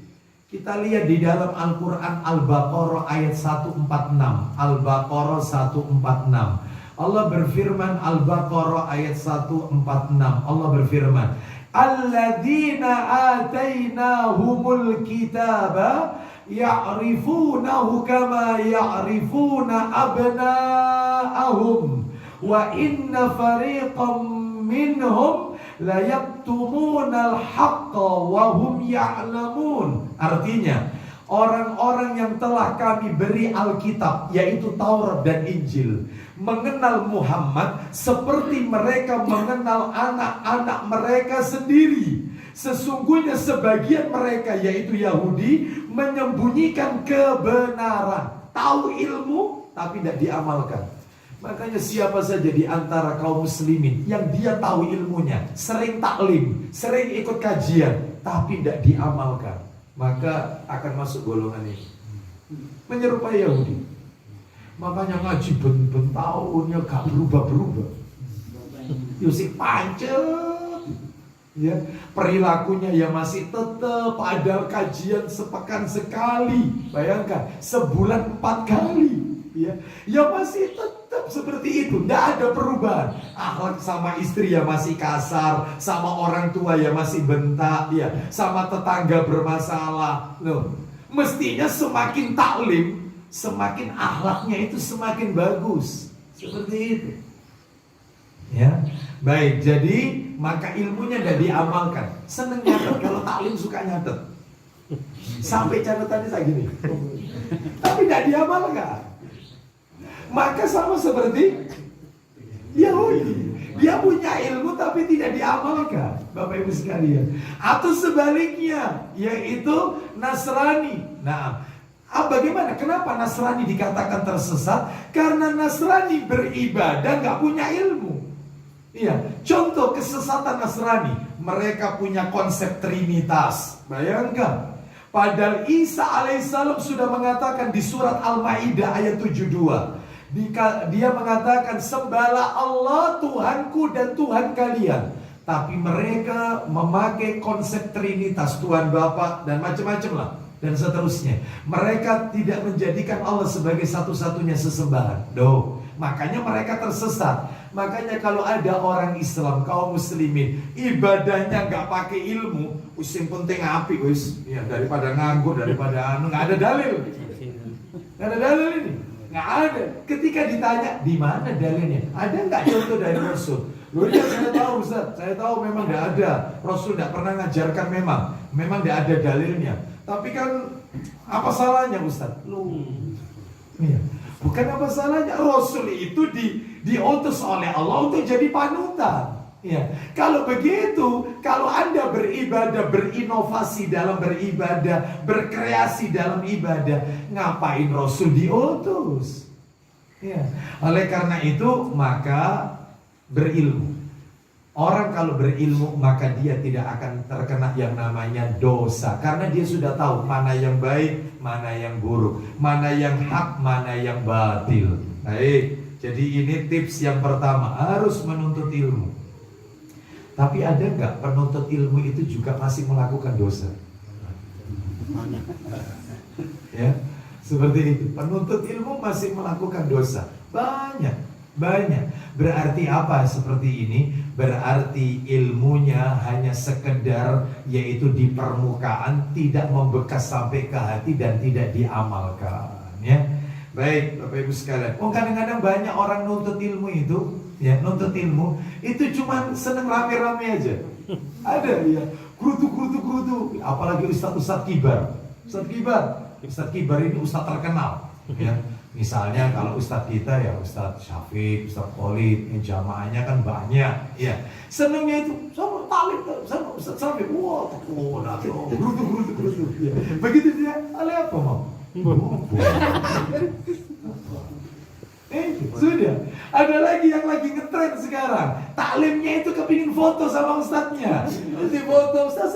Kita lihat di dalam Al-Quran Al-Baqarah ayat 146. Al-Baqarah 146. Allah berfirman, Al-Baqarah ayat 146. Allah berfirman, alladzina atainahumul kitaba ya'rifunahu kama ya'rifuna abna'ahum wa inna fariqam minhum la yaktumunal haqqa wa hum ya'lamun. Artinya, orang-orang yang telah kami beri Alkitab, yaitu Taurat dan Injil, mengenal Muhammad seperti mereka mengenal anak-anak mereka sendiri. Sesungguhnya sebagian mereka, yaitu Yahudi, menyembunyikan kebenaran. Tahu ilmu tapi tidak diamalkan. Makanya siapa saja di antara kaum muslimin yang dia tahu ilmunya, sering taklim, sering ikut kajian, tapi tidak diamalkan, maka akan masuk golongan ini, menyerupai Yahudi. Makanya ngaji ben tahunnya gak berubah-berubah, Yusik pancet, ya, perilakunya ya masih tetap, padahal kajian sepekan sekali, bayangkan sebulan 4 kali, ya masih tetap seperti itu, tidak ada perubahan. Akhlak sama istri ya masih kasar, sama orang tua ya masih bentak, ya, sama tetangga bermasalah. Loh, mestinya semakin taklim, semakin akhlaknya itu semakin bagus, seperti itu. Ya, baik. Jadi maka ilmunya tidak diamalkan. Seneng nyatet, kalau taklim suka nyatet. Sampai catatannya saya gini, tapi tidak diamalkan. Maka sama seperti Yahudi, dia punya ilmu tapi tidak diamalkan, Bapak Ibu sekalian. Atau sebaliknya, yaitu Nasrani. Nah, bagaimana? Kenapa Nasrani dikatakan tersesat? Karena Nasrani beribadah gak punya ilmu. Iya, contoh kesesatan Nasrani, mereka punya konsep Trinitas. Bayangkan, padahal Isa alaihissalam sudah mengatakan di surat Al-Maidah ayat 72. Dia mengatakan, sembahlah Allah Tuhanku dan Tuhan kalian. Tapi mereka memakai konsep Trinitas, Tuhan Bapa dan macam-macam lah, dan seterusnya. Mereka tidak menjadikan Allah sebagai satu-satunya sesembahan. Makanya mereka tersesat. Makanya kalau ada orang Islam, kaum muslimin, ibadahnya gak pakai ilmu, yang penting api, ya, daripada nganggur, daripada nggak ada dalil. Nggak ada dalil ini. Nggak ada. Ketika ditanya, di mana dalilnya? Ada nggak contoh dari Rasul? Loh ya, saya tahu Ustaz, saya tahu memang nggak ada. Rasul nggak pernah ngajarkan memang nggak ada dalilnya. Tapi kan apa salahnya Ustaz? Iya. Bukan apa salahnya. Rasul itu diutus oleh Allah untuk jadi panutan. Ya, kalau begitu, kalau Anda beribadah, berinovasi dalam beribadah, berkreasi dalam ibadah, ngapain Rasul diutus? Ya, oleh karena itu maka berilmu. Orang kalau berilmu maka dia tidak akan terkena yang namanya dosa, karena dia sudah tahu mana yang baik, mana yang buruk, mana yang hak, mana yang batil. Baik, jadi ini tips yang pertama, harus menuntut ilmu. Tapi ada nggak penuntut ilmu itu juga masih melakukan dosa? Ya, seperti itu. Penuntut ilmu masih melakukan dosa. Banyak. Berarti apa seperti ini? Berarti ilmunya hanya sekedar, yaitu di permukaan, tidak membekas sampai ke hati dan tidak diamalkan. Ya, baik Bapak Ibu sekalian. Kadang-kadang banyak orang nuntut ilmu itu, ya, nuntut ilmu itu cuma seneng rame-rame aja. Ada ya, gerutu. Apalagi Ustadz kibar. Ustadz kibar ini Ustadz terkenal, ya. Misalnya kalau Ustadz kita ya Ustadz Syafiq, Ustadz Khalid, jamaahnya kan banyak, ya. Senengnya itu sama talib, sama Ustadz Syafiq. Wah, gerutu. Ya. Begitu dia, ale apa mau? Sudah. Ada lagi yang lagi ngetren sekarang, taklimnya itu kepingin foto sama ustadznya. Di foto, Ustaz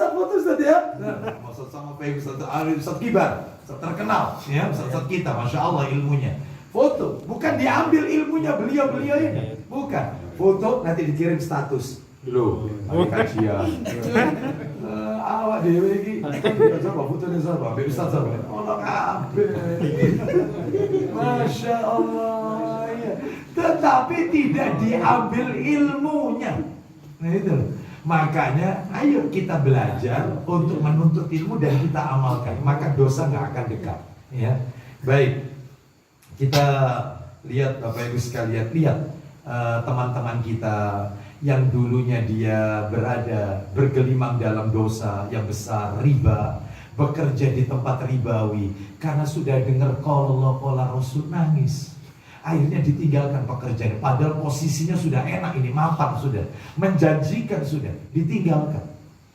ya. Maksud sama Pak Ustadz Kibar, Ustadz terkenal, ya, Ustadz kita, masya Allah ilmunya. Foto, bukan diambil ilmunya beliau ini, bukan. Foto nanti dikirim status. Loh, ada kajian. Awak dewe iki. Coba fotonya sama, Pak Ustaz sama. Allah kabeh. Masya Allah. Ya. Tetapi tidak diambil ilmunya. Nah itu. Makanya ayo kita belajar untuk menuntut ilmu dan kita amalkan, maka dosa nggak akan dekat. Ya, baik. Kita lihat Bapak Ibu sekalian, lihat teman-teman kita yang dulunya dia bergelimang dalam dosa yang besar, riba, bekerja di tempat ribawi, karena sudah dengar qala Rasul, nangis. Akhirnya ditinggalkan pekerjaan, padahal posisinya sudah enak, ini mapan sudah, menjanjikan sudah, ditinggalkan.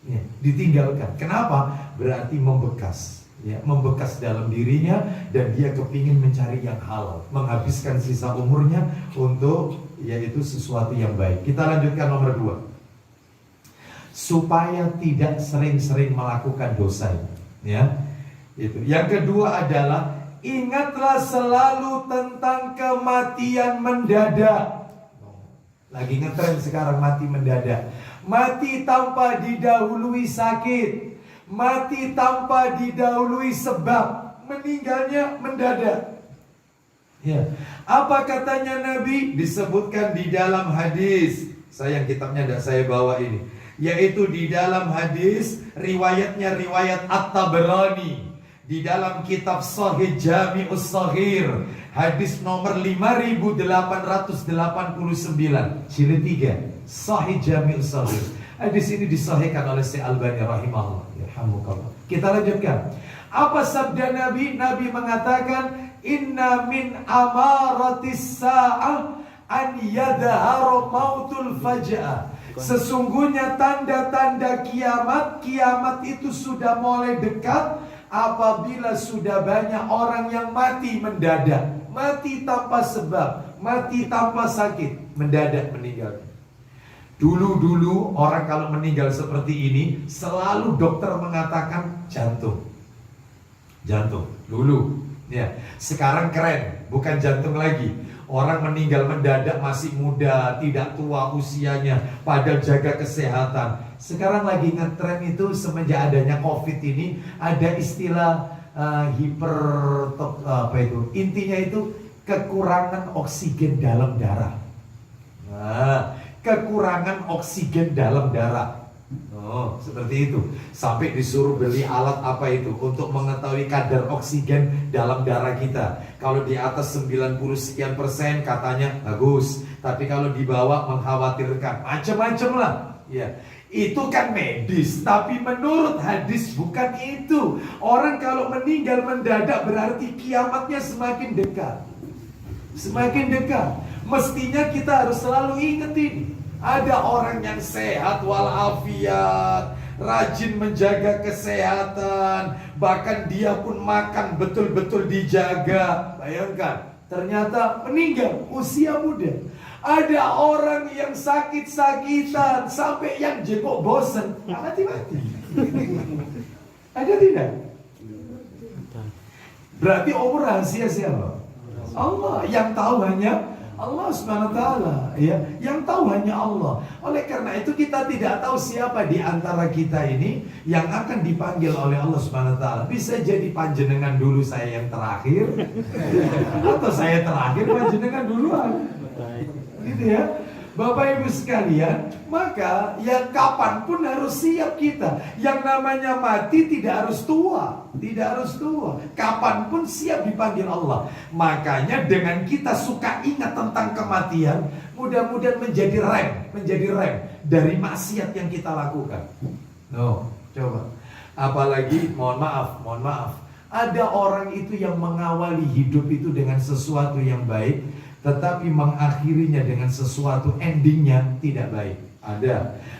Ya, ditinggalkan. Kenapa? Berarti membekas. Ya, membekas dalam dirinya, dan dia kepingin mencari yang halal, menghabiskan sisa umurnya untuk yaitu sesuatu yang baik. Kita lanjutkan nomor 2, supaya tidak sering-sering melakukan dosa. Ya, itu. Yang kedua adalah ingatlah selalu tentang kematian mendadak. Lagi ngetren sekarang mati mendadak. Mati tanpa didahului sakit, mati tanpa didahului sebab, meninggalnya mendadak. Ya. Apa katanya Nabi? Disebutkan di dalam hadis. Sayang kitabnya tidak saya bawa ini. Yaitu di dalam hadis, riwayatnya riwayat At-Tabrani, di dalam kitab Sahih Jami'us Shaghir, hadis nomor 5889, jilid 3, Sahih Jami'us Shaghir. Hadis ini disahihkan oleh Syekh Albani rahimahullah. Yarhamukallah. Kita lanjutkan. Apa sabda Nabi? Nabi mengatakan, inna min amaratis sa'ah an yadhara mautul faja'ah. Sesungguhnya tanda-tanda kiamat, kiamat itu sudah mulai dekat apabila sudah banyak orang yang mati mendadak, mati tanpa sebab, mati tanpa sakit, mendadak meninggal. Dulu-dulu orang kalau meninggal seperti ini, selalu dokter mengatakan jantung. Jantung, dulu. Ya, sekarang keren, bukan jantung lagi. Orang meninggal mendadak masih muda, tidak tua usianya, padahal jaga kesehatan. Sekarang lagi ngetren itu semenjak adanya COVID ini, ada istilah intinya itu kekurangan oksigen dalam darah. Nah, kekurangan oksigen dalam darah. Oh, seperti itu. Sampai disuruh beli alat apa itu untuk mengetahui kadar oksigen dalam darah kita. Kalau di atas 90 sekian persen katanya bagus, tapi kalau di bawah mengkhawatirkan. Macam-macam lah. Ya, itu kan medis, tapi menurut hadis bukan itu. Orang kalau meninggal mendadak berarti kiamatnya semakin dekat. Semakin dekat. Mestinya kita harus selalu ingetin. Ada orang yang sehat walafiat, rajin menjaga kesehatan, bahkan dia pun makan betul-betul dijaga. Bayangkan, ternyata meninggal usia muda. Ada orang yang sakit-sakitan sampai yang jenguk bosen, mati-mati. Ada tidak? Berarti umur rahasia siapa? Allah. Yang tahu hanya Allah Subhanahu wa taala, ya, yang tahu hanya Allah. Oleh karena itu kita tidak tahu siapa di antara kita ini yang akan dipanggil oleh Allah Subhanahu wa taala. Bisa jadi panjenengan dulu, saya yang terakhir, atau saya terakhir panjenengan duluan. Gitu ya. Bapak Ibu sekalian, maka ya kapanpun harus siap kita. Yang namanya mati tidak harus tua, tidak harus tua. Kapanpun siap dipanggil Allah. Makanya dengan kita suka ingat tentang kematian, mudah-mudahan menjadi rem dari maksiat yang kita lakukan. Coba. Apalagi mohon maaf. Ada orang itu yang mengawali hidup itu dengan sesuatu yang baik, tetapi mengakhirinya dengan sesuatu endingnya tidak baik.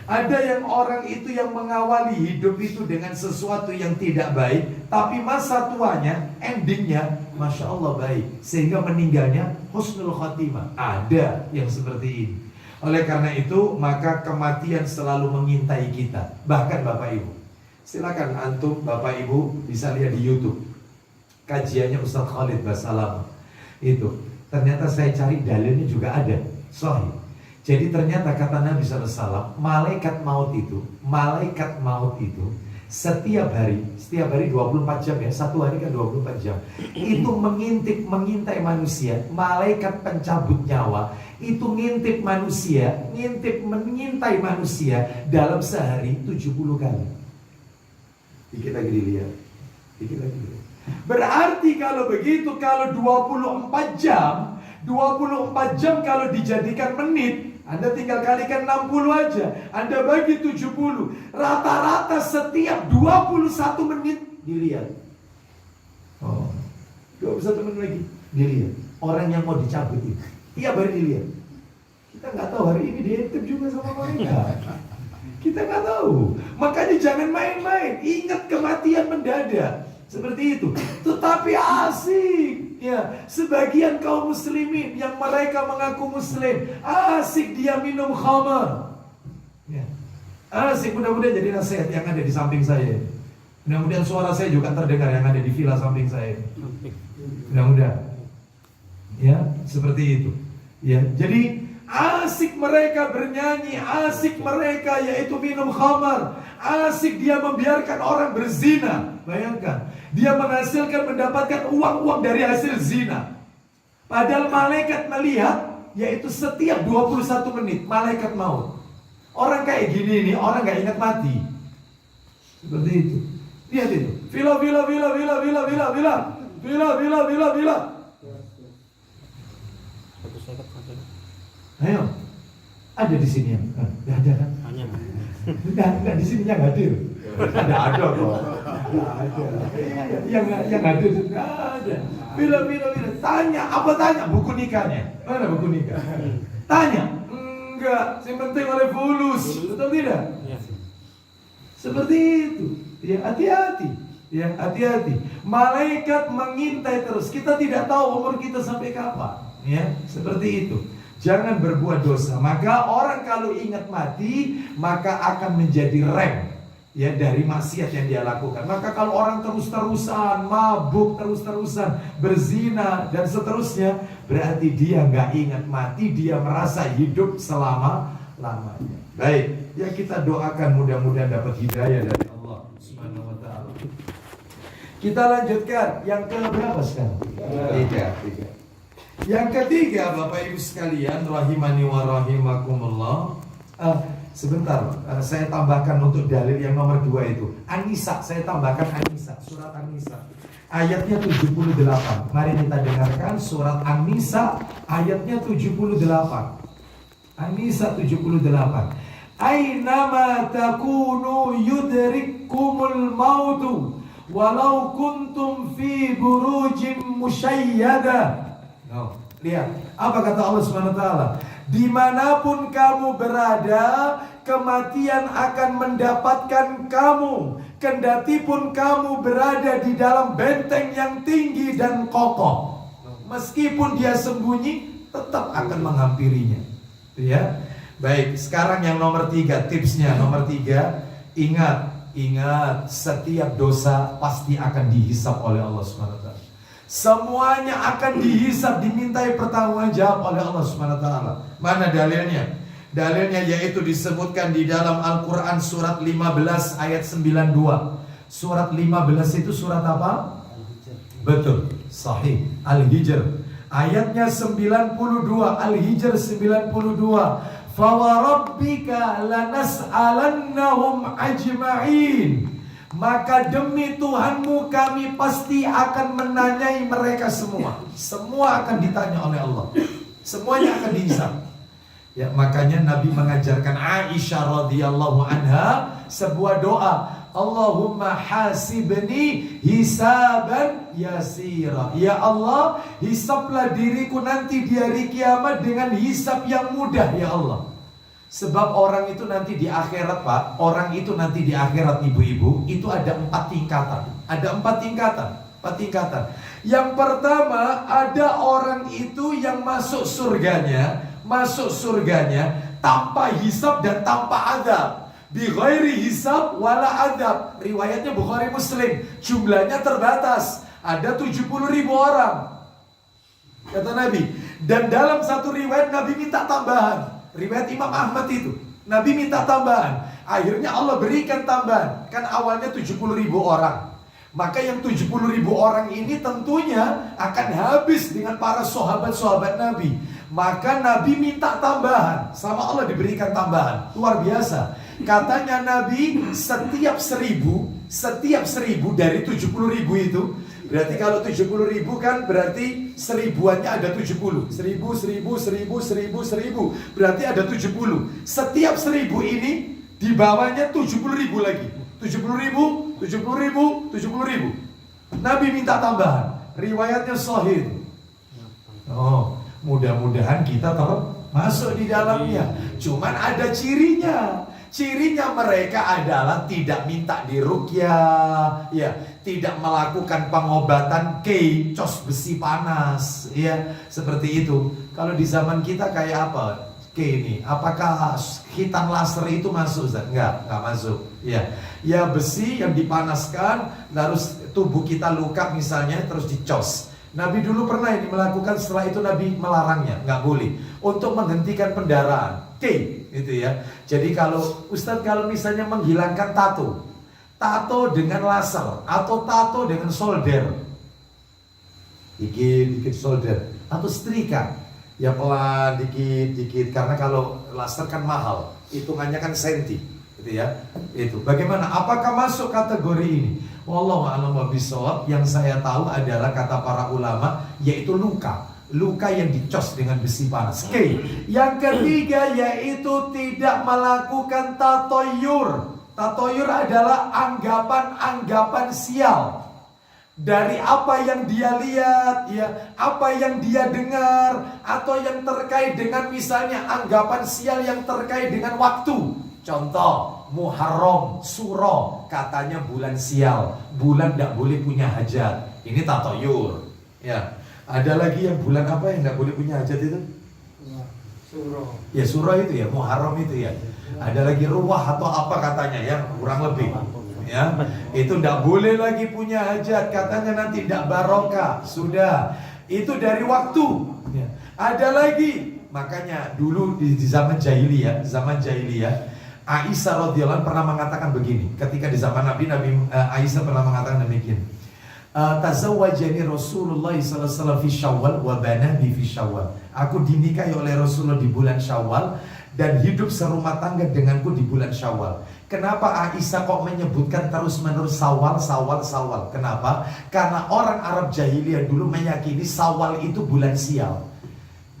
Ada yang orang itu yang mengawali hidup itu dengan sesuatu yang tidak baik, tapi masa tuanya, endingnya Masya Allah baik, sehingga meninggalnya husnul khotimah. Ada yang seperti ini. Oleh karena itu, maka kematian selalu mengintai kita. Bahkan Bapak Ibu, silakan antum Bapak Ibu bisa lihat di YouTube kajiannya Ustaz Khalid Basalam. Itu ternyata saya cari dalilnya juga ada, sahih. Jadi ternyata kata Nabi SAW, malaikat maut itu setiap hari 24 jam ya, satu hari kan 24 jam, itu mengintai manusia. Malaikat pencabut nyawa itu mengintai manusia dalam sehari 70 kali. Dikit lagi dilihat. Berarti kalau begitu, kalau 24 jam kalau dijadikan menit, Anda tinggal kalikan 60 aja, Anda bagi 70. Rata-rata setiap 21 menit dilihat. Oh, 21 menit lagi dilihat. Orang yang mau dicabut itu tiap hari dilihat. Kita nggak tahu hari ini diintip juga sama mereka. Kita nggak tahu. Makanya jangan main-main. Ingat kematian mendadak. Seperti itu. Tetapi asik. Ya, sebagian kaum muslimin yang mereka mengaku muslim, asik dia minum khamar. Ya. Asik, mudah-mudahan jadi nasihat yang ada di samping saya. Mudah-mudahan suara saya juga terdengar yang ada di villa samping saya. Mudah-mudahan. Ya, seperti itu. Ya, jadi asik mereka bernyanyi, asik mereka yaitu minum khamar, asik dia membiarkan orang berzina. Bayangkan, dia mendapatkan uang-uang dari hasil zina. Padahal malaikat melihat, yaitu setiap 21 menit malaikat maut. Orang kayak gini nih, orang gak ingat mati. Seperti itu. Lihat itu. Villa. Ayo, ada di sini ya? Nggak ada kan? Hanya. Nggak di sini yang hadir. Ada kok. Ada. Yang hadir nggak ada. Bila. Tanya, apa tanya? Buku nikahnya. Mana buku nikah? Tanya. Enggak. Yang penting oleh fulus. Betul tidak? Iya. Seperti itu. Ya, hati-hati. Ya, hati-hati. Malaikat mengintai terus. Kita tidak tahu umur kita sampai kapan. Ya, seperti itu. Jangan berbuat dosa. Maka orang kalau ingat mati, maka akan menjadi rem ya dari maksiat yang dia lakukan. Maka kalau orang terus-terusan mabuk, terus-terusan berzina dan seterusnya, berarti dia nggak ingat mati, dia merasa hidup selama-lamanya. Baik, ya kita doakan mudah-mudahan dapat hidayah dari Allah Subhanahu wa taala. Kita lanjutkan yang ke berapa sekarang? Tiga. Yang ketiga, Bapak Ibu sekalian, rahimani wa rahimakumullah. Sebentar, saya tambahkan untuk dalil yang nomor 2 itu. An-Nisa, saya tambahkan An-Nisa, surat An-Nisa. Ayatnya 78. Mari kita dengarkan surat An-Nisa ayatnya 78. An-Nisa 78. Ainama takunu yudrikkumul mautu walau kuntum fi burujim musyayyada. Lihat, apa kata Allah SWT? Dimanapun kamu berada, kematian akan mendapatkan kamu, kendati pun kamu berada di dalam benteng yang tinggi dan kokoh. Meskipun dia sembunyi, tetap akan menghampirinya. Ya, baik. Sekarang yang nomor 3, tipsnya nomor 3. Ingat, setiap dosa pasti akan dihisap oleh Allah SWT. Semuanya akan dihisap, dimintai pertanggungjawab oleh Allah SWT. Mana dalilnya? Dalilnya yaitu disebutkan di dalam Al-Quran surat 15 ayat 92. Surat 15 itu surat apa? Betul, sahih, Al-Hijr. Ayatnya 92, Al-Hijr 92. Fawarabbika lanas'alannahum ajma'in. Maka demi Tuhanmu kami pasti akan menanyai mereka semua. Semua akan ditanya oleh Allah. Semuanya akan dihisab. Ya, makanya Nabi mengajarkan Aisyah radhiyallahu anha sebuah doa. Allahumma hasibni hisaban yasira. Ya Allah, hisablah diriku nanti di hari kiamat dengan hisab yang mudah ya Allah. Sebab orang itu nanti di akhirat, Pak, orang itu nanti di akhirat, ibu-ibu, itu ada 4 tingkatan. Ada 4 tingkatan. 4 tingkatan. Yang pertama, ada orang itu yang masuk surganya tanpa hisab dan tanpa adab. Bi ghairi hisab wala adab. Riwayatnya Bukhari Muslim. Jumlahnya terbatas. Ada 70.000 orang. Kata Nabi. Dan dalam satu riwayat Nabi minta tambahan. Riwayat Imam Ahmad itu, Nabi minta tambahan. Akhirnya Allah berikan tambahan. Kan awalnya 70.000 orang. Maka yang 70.000 orang ini tentunya akan habis dengan para sahabat-sahabat Nabi. Maka Nabi minta tambahan. Sama Allah diberikan tambahan. Luar biasa. Katanya Nabi setiap 1000 dari 70.000 itu, berarti kalau 70.000 kan berarti seribuannya ada 70. 1000. Berarti ada 70. Setiap 1000 ini di bawahnya 70.000 lagi. 70.000 70.000. Nabi minta tambahan. Riwayatnya sahih. Oh, mudah-mudahan kita termasuk di dalamnya. Cuman ada cirinya. Cirinya mereka adalah tidak minta diruqyah, ya, tidak melakukan pengobatan cos besi panas, ya, seperti itu. Kalau di zaman kita kayak apa? Ini, apakah hitam laser itu masuk? Enggak masuk. Ya, ya besi yang dipanaskan, terus tubuh kita luka misalnya, terus dicos. Nabi dulu pernah ini melakukan, setelah itu Nabi melarangnya, nggak boleh, untuk menghentikan pendarahan. Itu ya. Jadi kalau Ustadz kalau misalnya menghilangkan tato dengan laser atau tato dengan solder, dikit solder atau setrika, ya pelan dikit karena kalau laser kan mahal, hitungannya kan senti, gitu ya. Itu bagaimana? Apakah masuk kategori ini? Wallahu a'lam bishawab. Yang saya tahu adalah kata para ulama, yaitu luka yang dicos dengan besi panas. Yang ketiga yaitu tidak melakukan tatoyur. Tatoyur adalah anggapan sial dari apa yang dia lihat, ya, apa yang dia dengar, atau yang terkait dengan misalnya anggapan sial yang terkait dengan waktu. Contoh, Muharram, Suro, katanya bulan sial, bulan tidak boleh punya hajat. Ini tatoyur, ya. Ada lagi yang bulan apa yang nggak boleh punya hajat itu? Suro. Ya Suro itu ya, Muharram itu ya. Ada lagi Ruwah atau apa katanya ya, kurang lebih. Ya, itu nggak boleh lagi punya hajat, katanya nanti tidak barokah. Sudah, itu dari waktu. Ya. Ada lagi, makanya dulu di zaman jahiliyah, Aisyah radhiyallahu anha pernah mengatakan begini. Ketika di zaman Nabi Aisyah pernah mengatakan demikian. Tazawwajani Rasulullah sallallahu alaihi wasallam fi Syawal wa banani fi Syawal. Aku dinikahi oleh Rasulullah di bulan Syawal dan hidup serumah tangga denganku di bulan Syawal. Kenapa Aisyah kok menyebutkan terus-menerus Syawal? Kenapa? Karena orang Arab jahiliyah dulu meyakini Syawal itu bulan sial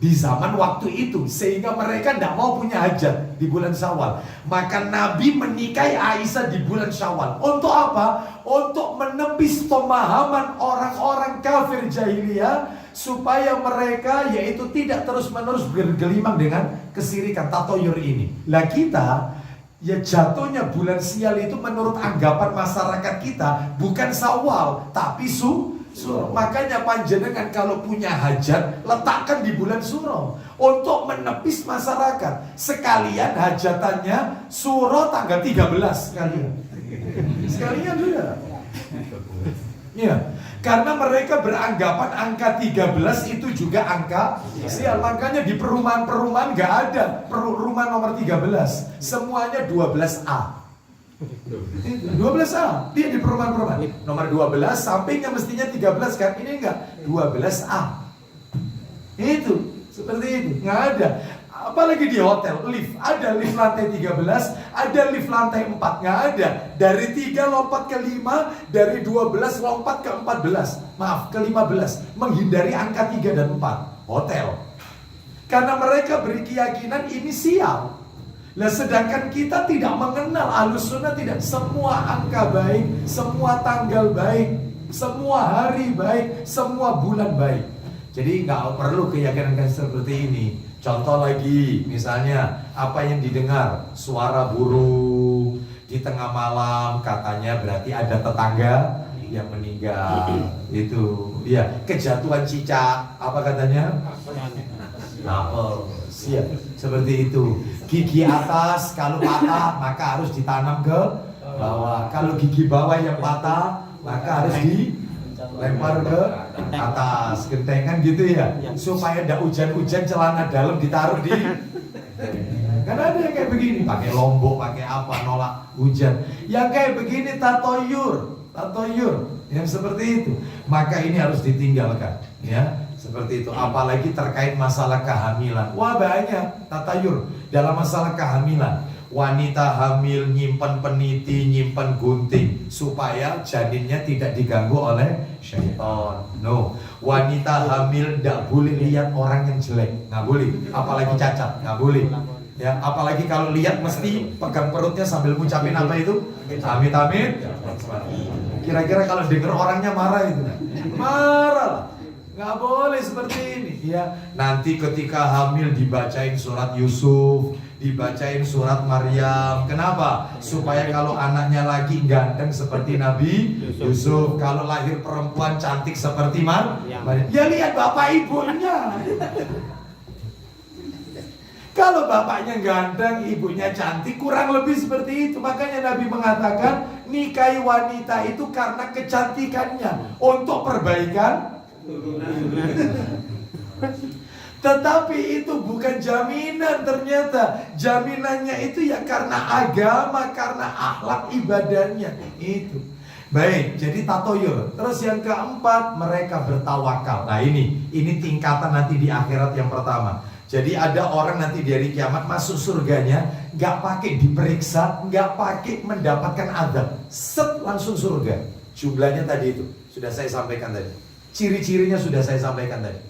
di zaman waktu itu, sehingga mereka tidak mau punya hajat di bulan Syawal. Maka Nabi menikahi Aisyah di bulan Syawal. Untuk apa? Untuk menepis pemahaman orang-orang kafir jahiliyah, supaya mereka yaitu tidak terus-menerus bergelimang dengan kesirikan tatoyur ini. Lah kita, ya jatuhnya bulan sial itu menurut anggapan masyarakat kita bukan Syawal, tapi Suro. Makanya panjenengan kalau punya hajat, letakkan di bulan Suro untuk menepis masyarakat. Sekalian hajatannya Suro tanggal 13 sekalian juga. Ya, karena mereka beranggapan angka 13 itu juga angka sial. Makanya di perumahan-perumahan nggak ada rumah nomor 13, semuanya 12A. 12A, dia di perumahan-perumahan nomor 12, sampingnya mestinya 13 kan, ini enggak, 12A. Itu, seperti itu, nggak ada. Apalagi di hotel, lift, ada lift lantai 13, ada lift lantai 4, nggak ada. Dari 3 lompat ke 5, dari 12 lompat ke 14, maaf, ke 15, menghindari angka 3 dan 4, hotel. Karena mereka berkeyakinan ini sial. Nah, sedangkan kita tidak mengenal, Ahlussunnah tidak, semua angka baik, semua tanggal baik, semua hari baik, semua bulan baik. Jadi nggak perlu keyakinan seperti ini. Contoh lagi, misalnya apa yang didengar, suara burung di tengah malam, katanya berarti ada tetangga yang meninggal. Itu, ya, kejatuhan cicak, apa katanya? Apel. Siap, seperti itu. Gigi atas kalau patah maka harus ditanam ke bawah. Kalau gigi bawah yang patah maka harus dilempar ke atas. Gentengan gitu ya, supaya tidak hujan-hujan celana dalam ditaruh di. Karena ada yang kayak begini, pakai lombok, pakai apa, nolak hujan. Yang kayak begini tatoyur yang seperti itu. Maka ini harus ditinggalkan, ya. Seperti itu, apalagi terkait masalah kehamilan. Wah, banyak tatayur dalam masalah kehamilan. Wanita hamil nyimpan peniti, nyimpan gunting supaya janinnya tidak diganggu oleh syaitan. No, wanita hamil tidak boleh lihat orang yang jelek, nggak boleh. Apalagi cacat, nggak boleh. Ya, apalagi kalau lihat mesti pegang perutnya sambil ngucapin apa itu? Amit amit. Kira-kira kalau denger orangnya marah itu, marah lah. Nggak boleh seperti ini. Ya, nanti ketika hamil dibacain surat Yusuf, dibacain surat Maryam. Kenapa? Supaya kalau anaknya lagi ganteng seperti Nabi Yusuf, kalau lahir perempuan cantik seperti Maryam. Ya lihat bapak ibunya. Kalau bapaknya ganteng, ibunya cantik, kurang lebih seperti itu. Makanya Nabi mengatakan, nikahi wanita itu karena kecantikannya, untuk perbaikan. Tetapi itu bukan jaminan ternyata. Jaminannya itu ya karena agama, karena akhlak ibadahnya. Itu. Baik, jadi tatoyur. Terus yang keempat, mereka bertawakal. Nah ini tingkatan nanti di akhirat yang pertama. Jadi ada orang nanti di hari kiamat masuk surganya nggak pakai diperiksa, nggak pakai mendapatkan adab, set langsung surga. Jumlahnya tadi itu sudah saya sampaikan tadi. Ciri-cirinya sudah saya sampaikan tadi.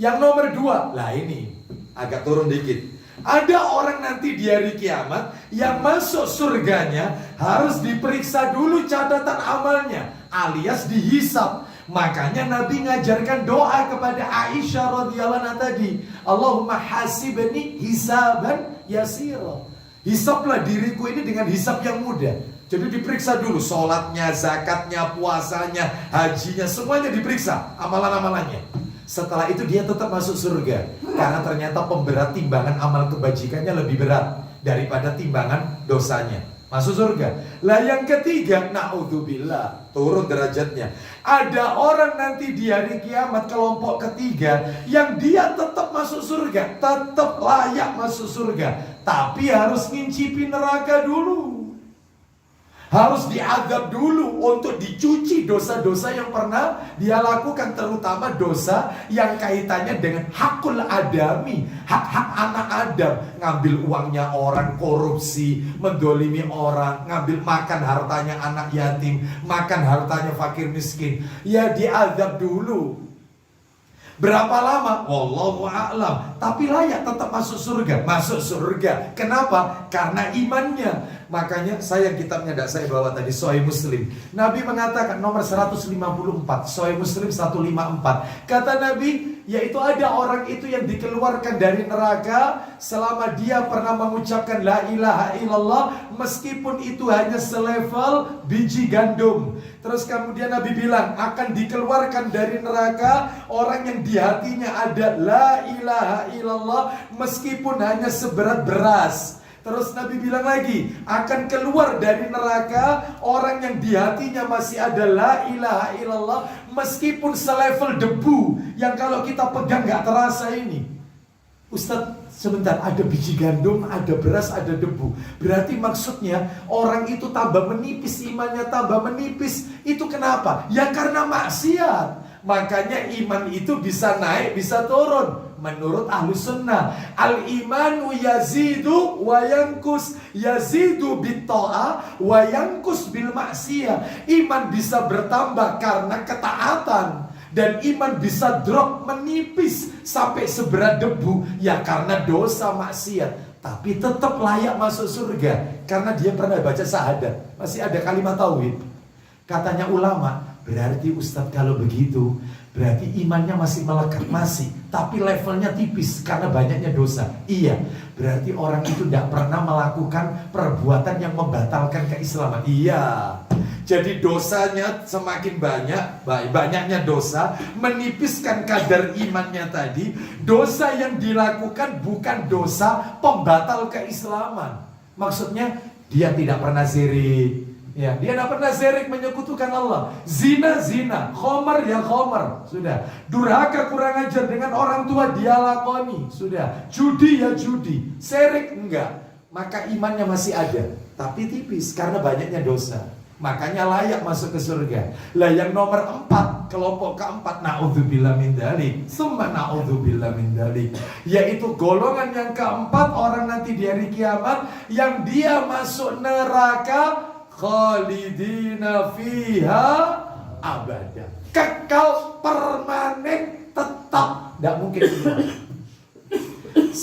Yang nomor 2, lah ini agak turun dikit. Ada orang nanti di hari kiamat yang masuk surganya harus diperiksa dulu catatan amalnya, alias dihisab. Makanya Nabi ngajarkan doa kepada Aisyah radhiyallahu anha tadi, Allahumma hasibni hisaban yasira. Hisablah diriku ini dengan hisab yang mudah. Jadi diperiksa dulu sholatnya, zakatnya, puasanya, hajinya, semuanya diperiksa, amalan-amalannya. Setelah itu dia tetap masuk surga, karena ternyata pemberat timbangan amal kebajikannya lebih berat daripada timbangan dosanya. Masuk surga. Lah yang ketiga, na'udzubillah, turun derajatnya. Ada orang nanti di hari kiamat kelompok ketiga yang dia tetap masuk surga, tetap layak masuk surga, tapi harus ngincipi neraka dulu. Harus diadab dulu untuk dicuci dosa-dosa yang pernah dia lakukan, terutama dosa yang kaitannya dengan hakul adami, hak-hak anak Adam. Ngambil uangnya orang, korupsi, mendolimi orang, ngambil makan hartanya anak yatim, makan hartanya fakir miskin. Ya diadab dulu. Berapa lama? Wallahu a'lam. Tapi layak tetap masuk surga. Masuk surga. Kenapa? Karena imannya. Makanya kitabnya tidak saya bawa tadi, Sahih Muslim. Nabi mengatakan nomor 154, Sahih Muslim 154. Kata Nabi, yaitu ada orang itu yang dikeluarkan dari neraka selama dia pernah mengucapkan la ilaha illallah, meskipun itu hanya selevel biji gandum. Terus kemudian Nabi bilang akan dikeluarkan dari neraka orang yang di hatinya ada la ilaha illallah meskipun hanya seberat beras. Terus Nabi bilang lagi, akan keluar dari neraka orang yang di hatinya masih ada la ilaha illallah meskipun selevel debu yang kalau kita pegang gak terasa ini. Ustadz, sebentar, ada biji gandum, ada beras, ada debu. Berarti maksudnya orang itu tambah menipis, imannya tambah menipis. Itu kenapa? Ya karena maksiat. Makanya iman itu bisa naik, bisa turun. Menurut ahlu sunnah, al-imanu yazidu wa yankus. Yazidu bit-ta'ah wa yankus bil maksiyah. Iman bisa bertambah karena ketaatan, dan iman bisa drop, menipis sampai seberat debu, ya karena dosa maksiat. Tapi tetap layak masuk surga karena dia pernah baca syahadat, masih ada kalimat tauhid. Katanya ulama, berarti Ustadz kalau begitu berarti imannya masih melekat, masih, tapi levelnya tipis karena banyaknya dosa. Iya, berarti orang itu tidak pernah melakukan perbuatan yang membatalkan keislaman. Iya, jadi dosanya semakin banyak, banyaknya dosa menipiskan kadar imannya tadi. Dosa yang dilakukan bukan dosa pembatal keislaman. Maksudnya dia tidak pernah syirik, ya, dia tidak pernah syirik menyekutukan Allah. Zina, zina, khomer ya khomer, sudah. Durhaka kurang ajar dengan orang tua dia lakoni, sudah. Judi ya judi, syirik enggak. Maka imannya masih ada, tapi tipis karena banyaknya dosa. Makanya layak masuk ke surga. Lah yang nomor 4, kelompok keempat, na'udzubillah min dzalik, summa na'udzubillah min dzalik, yaitu golongan yang keempat, orang nanti di hari kiamat yang dia masuk neraka khalidina fiha abada, kekal permanen, tetap, tidak mungkin keluar.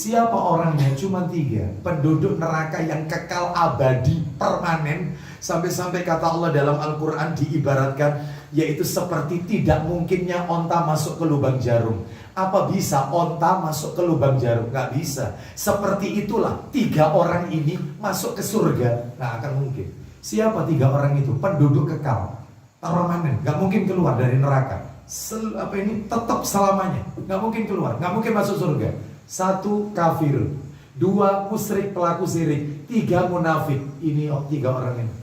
Siapa orangnya? Cuma 3. Penduduk neraka yang kekal abadi, permanen. Sampai-sampai kata Allah dalam Al-Quran diibaratkan, yaitu seperti tidak mungkinnya onta masuk ke lubang jarum. Apa bisa onta masuk ke lubang jarum? Gak bisa. Seperti itulah 3 orang ini masuk ke surga. Gak akan mungkin. Siapa 3 orang itu? Penduduk kekal, permanen, gak mungkin keluar dari neraka. Tetap selamanya, gak mungkin keluar, gak mungkin masuk surga. 1 kafir, 2 musyrik pelaku syirik, 3 munafik. Ini 3 orang ini.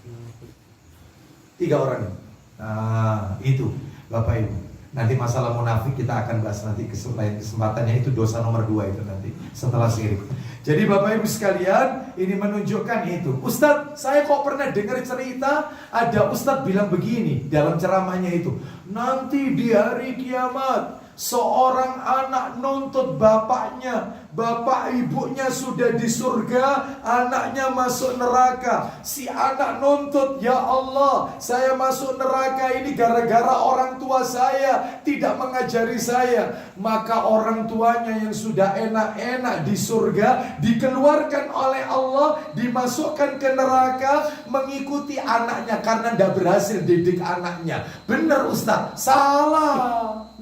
3 orang ini. Nah, itu Bapak Ibu. Nanti masalah munafik kita akan bahas nanti kesempatannya, itu dosa nomor 2 itu nanti setelah syirik. Jadi Bapak Ibu sekalian, ini menunjukkan itu. Ustadz, saya kok pernah dengar cerita ada Ustadz bilang begini dalam ceramahnya itu. Nanti di hari kiamat seorang anak nuntut bapaknya, bapak ibunya sudah di surga, anaknya masuk neraka. Si anak nuntut, ya Allah, saya masuk neraka ini gara-gara orang tua saya tidak mengajari saya. Maka orang tuanya yang sudah enak-enak di surga dikeluarkan oleh Allah, dimasukkan ke neraka, mengikuti anaknya karena tidak berhasil didik anaknya. Benar Ustaz? Salah.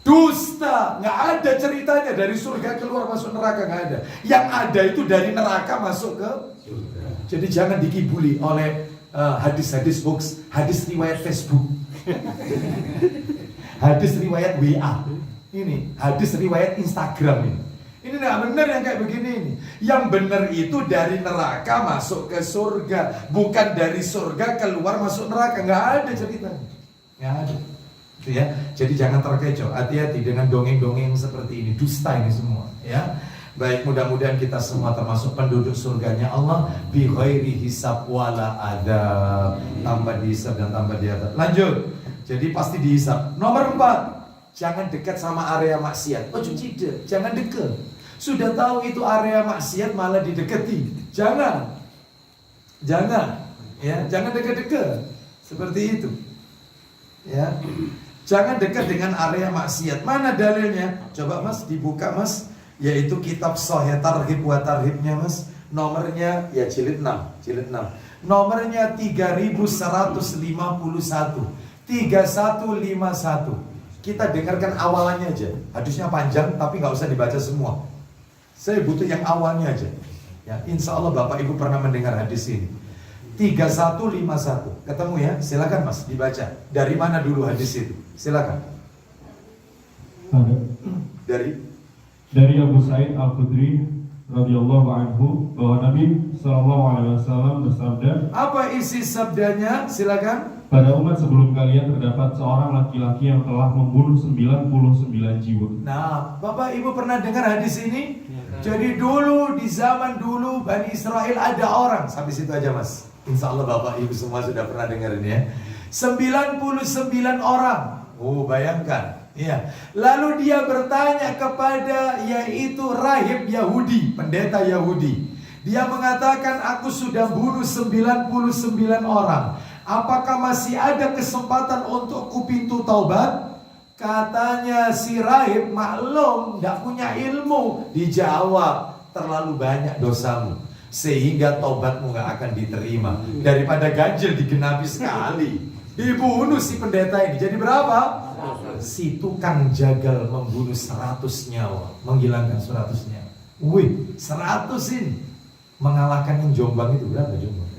Dusta, nggak ada ceritanya dari surga keluar masuk neraka, nggak ada. Yang ada itu dari neraka masuk ke surga. Jadi jangan dikibuli oleh hadis-hadis hoax, hadis riwayat Facebook, hadis riwayat WA, ini hadis riwayat Instagram ini. Ini nggak benar yang kayak begini ini. Yang benar itu dari neraka masuk ke surga, bukan dari surga keluar masuk neraka. Nggak ada ceritanya, nggak ada. Ya, jadi jangan terkecoh, hati-hati dengan dongeng-dongeng seperti ini, dusta ini semua ya. Baik, mudah-mudahan kita semua termasuk penduduk surganya Allah bi ghairi hisab wala adab, tanpa dihisab dan tanpa diadab. Lanjut, jadi pasti dihisab. Nomor 4, jangan dekat sama area maksiat. Oh tidak, jangan dekat. Sudah tahu itu area maksiat malah didekati. Jangan ya, jangan dekat-dekat seperti itu ya. Jangan dekat dengan area maksiat. Mana dalilnya? Coba Mas dibuka Mas, yaitu kitab Sahih Targhib wa Tarhibnya Mas. Nomornya ya jilid 6. Nomornya 3151. 3151. Kita dengarkan awalannya aja. Hadisnya panjang tapi nggak usah dibaca semua. Saya butuh yang awalnya aja. Ya, insya Allah Bapak Ibu pernah mendengar hadis ini. 3151. Ketemu ya? Silakan Mas dibaca. Dari mana dulu hadis itu? Silakan. Ada. Dari Abu Sa'id Al-Khudri radhiyallahu anhu bahwa Nabi sallallahu alaihi wasallam bersabda, apa isi sabdanya? Silakan. pada umat sebelum kalian terdapat seorang laki-laki yang telah membunuh 99 jiwa. Nah, Bapak Ibu pernah dengar hadis ini? Jadi dulu, di zaman dulu Bani Israel ada orang. Sampai situ aja Mas. Insya Allah Bapak Ibu semua sudah pernah dengar ini ya. 99 orang. Oh bayangkan ya. Lalu dia bertanya kepada yaitu rahib Yahudi, pendeta Yahudi. Dia mengatakan, aku sudah bunuh 99 orang. Apakah masih ada kesempatan untukku pintu taubat? Katanya si rahib, maklum, tidak punya ilmu. Dijawab, terlalu banyak dosamu sehingga taubatmu gak akan diterima. Daripada ganjil digenapi sekali. Dibunuh si pendeta ini. Jadi berapa? Si tukang jagal membunuh 100 nyawa, menghilangkan 100 nyawa. Wih, 100 ini mengalahkan yang Jombang itu. Berapa Jombang?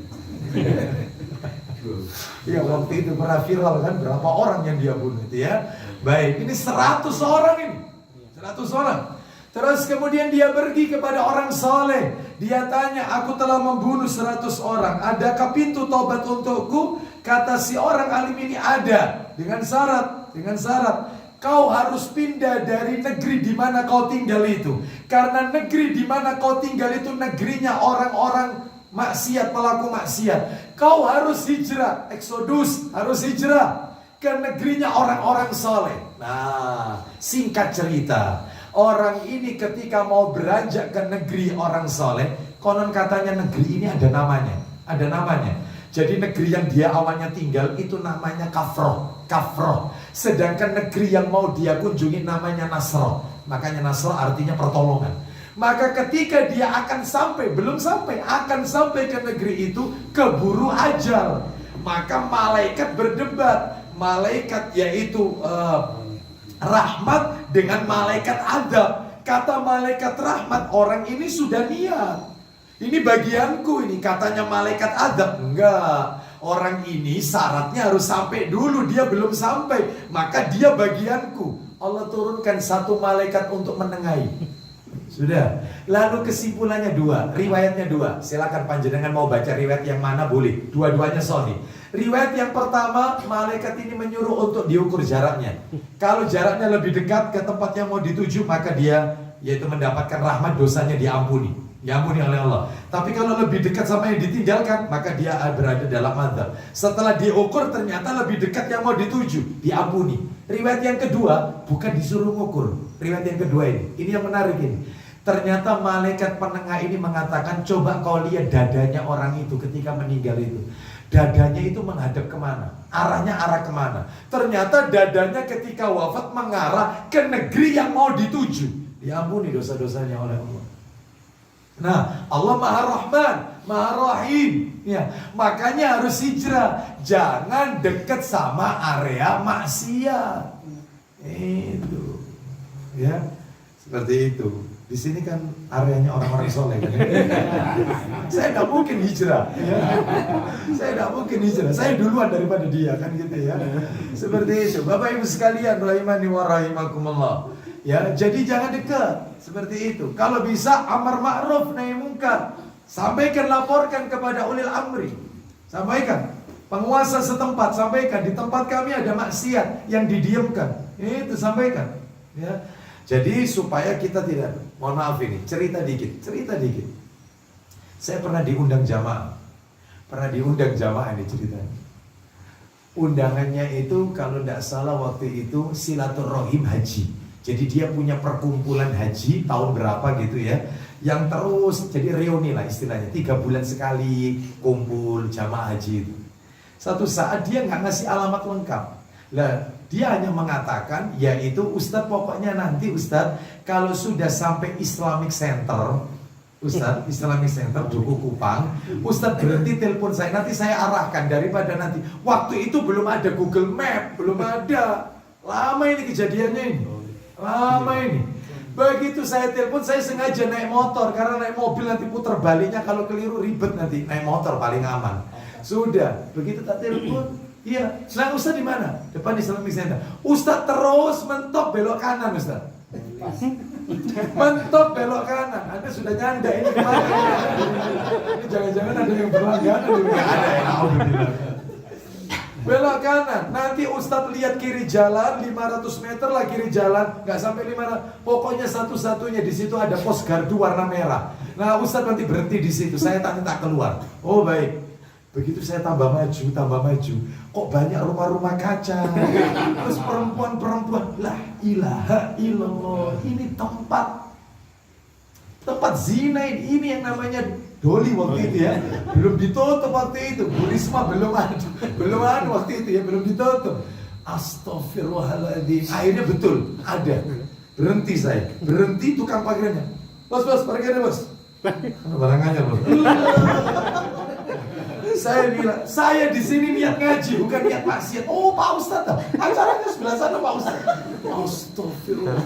Ya waktu itu pernah viral kan, berapa orang yang dia bunuh itu ya. Baik, ini 100 orang ini, 100 orang. Terus kemudian dia pergi kepada orang soleh. Dia tanya, aku telah membunuh 100 orang, adakah pintu tobat untukku? Kata si orang alim ini ada, dengan syarat kau harus pindah dari negeri di mana kau tinggal itu. Karena negeri di mana kau tinggal itu negerinya orang-orang maksiat, pelaku maksiat. Kau harus hijrah, eksodus, harus hijrah ke negerinya orang-orang soleh. Nah, singkat cerita, orang ini ketika mau beranjak ke negeri orang soleh, konon katanya negeri ini ada namanya. Jadi negeri yang dia awalnya tinggal itu namanya Kafroh. Sedangkan negeri yang mau dia kunjungi namanya Nasroh. Makanya Nasroh artinya pertolongan. Maka ketika dia akan sampai, belum sampai, akan sampai ke negeri itu, keburu ajal. Maka malaikat berdebat. Malaikat yaitu rahmat dengan malaikat adab. Kata malaikat rahmat, orang ini sudah niat, ini bagianku ini. Katanya malaikat adab, enggak, orang ini syaratnya harus sampai dulu, dia belum sampai, maka dia bagianku. Allah turunkan satu malaikat untuk menengahi. Sudah. Lalu kesimpulannya dua, riwayatnya dua. Silakan panjenengan mau baca riwayat yang mana boleh, dua-duanya sahih. Riwayat yang pertama, malaikat ini menyuruh untuk diukur jaraknya. Kalau jaraknya lebih dekat ke tempat yang mau dituju, maka dia yaitu mendapatkan rahmat, dosanya diampuni oleh Allah. Tapi kalau lebih dekat sama yang ditinggalkan, maka dia berada dalam azab. Setelah diukur ternyata lebih dekat yang mau dituju, diampuni. Riwayat yang kedua bukan disuruh ngukur. Riwayat yang kedua ini yang menarik ini. Ternyata malaikat penengah ini mengatakan, coba kau lihat dadanya orang itu ketika meninggal itu. Dadanya itu menghadap kemana? Arahnya arah kemana? Ternyata dadanya ketika wafat mengarah ke negeri yang mau dituju. Diampuni dosa-dosanya oleh Allah. Nah, Allah Maha Rahman, Maha Rahim. Ya, makanya harus hijrah. Jangan dekat sama area maksiat. Itu. Ya, seperti itu. Di sini kan areanya orang-orang soleh kan? Saya tidak mungkin hijrah ya. Saya tidak mungkin hijrah. Saya duluan daripada dia kan gitu ya. Seperti itu. Bapak Ibu sekalian, rahimani wa rahimakumullah. Ya, jadi jangan dekat. Seperti itu. Kalau bisa amar ma'ruf nahi munkar. Sampaikan, laporkan kepada ulil amri. Sampaikan. Penguasa setempat, sampaikan di tempat kami ada maksiat yang didiamkan. Itu sampaikan. Ya. Jadi supaya kita tidak, mohon maaf ini, cerita dikit. Saya pernah diundang jamaah. Ini ceritanya. Undangannya itu kalau tidak salah waktu itu silaturahim haji. Jadi dia punya perkumpulan haji tahun berapa gitu ya, yang terus jadi reuni lah istilahnya, 3 bulan sekali kumpul jamaah haji itu. Satu saat dia nggak ngasih alamat lengkap. Lah, dia hanya mengatakan, yaitu Ustadz pokoknya nanti Ustadz kalau sudah sampai Islamic Center, Ustadz Islamic Center Duku Kupang, Ustadz berhenti telepon saya, nanti saya arahkan. Daripada nanti, waktu itu belum ada Google Map, belum ada. Lama ini kejadiannya ini, lama ini. Begitu saya telepon, saya sengaja naik motor, karena naik mobil nanti putar baliknya kalau keliru ribet nanti. Naik motor paling aman. Sudah, begitu tak telepon, iya, selang Ustadz di mana? Depan Islamic Center. Ustadz terus mentok belok kanan Ustadz. Mentok belok kanan. Anda sudah nyanda ini kemana? Ini jangan-jangan ada yang berlangganan. Enggak ada yang tahu. Belok kanan. Nanti Ustadz lihat kiri jalan 500 meter lah kiri jalan, nggak sampai 500. Pokoknya satu-satunya di situ ada pos gardu warna merah. Nah Ustadz nanti berhenti di situ. Saya tak keluar. Oh baik. Begitu saya tambah maju, kok banyak rumah-rumah kaca, terus perempuan-perempuan, la ilaha illallah, ini tempat zina ini yang namanya Doli waktu itu ya, belum ditutup waktu itu, Bu Risma belum ada waktu itu ya, belum ditutup. Astagfirullahaladzim, akhirnya betul ada, berhenti tukang parkirnya, bos parkirnya bos, barangannya bos. Saya bilang, saya di sini niat ngaji, bukan niat maksiat. Oh Pak Ustadz, acaranya sebelah sana Pak Ustadz. Astagfirullah.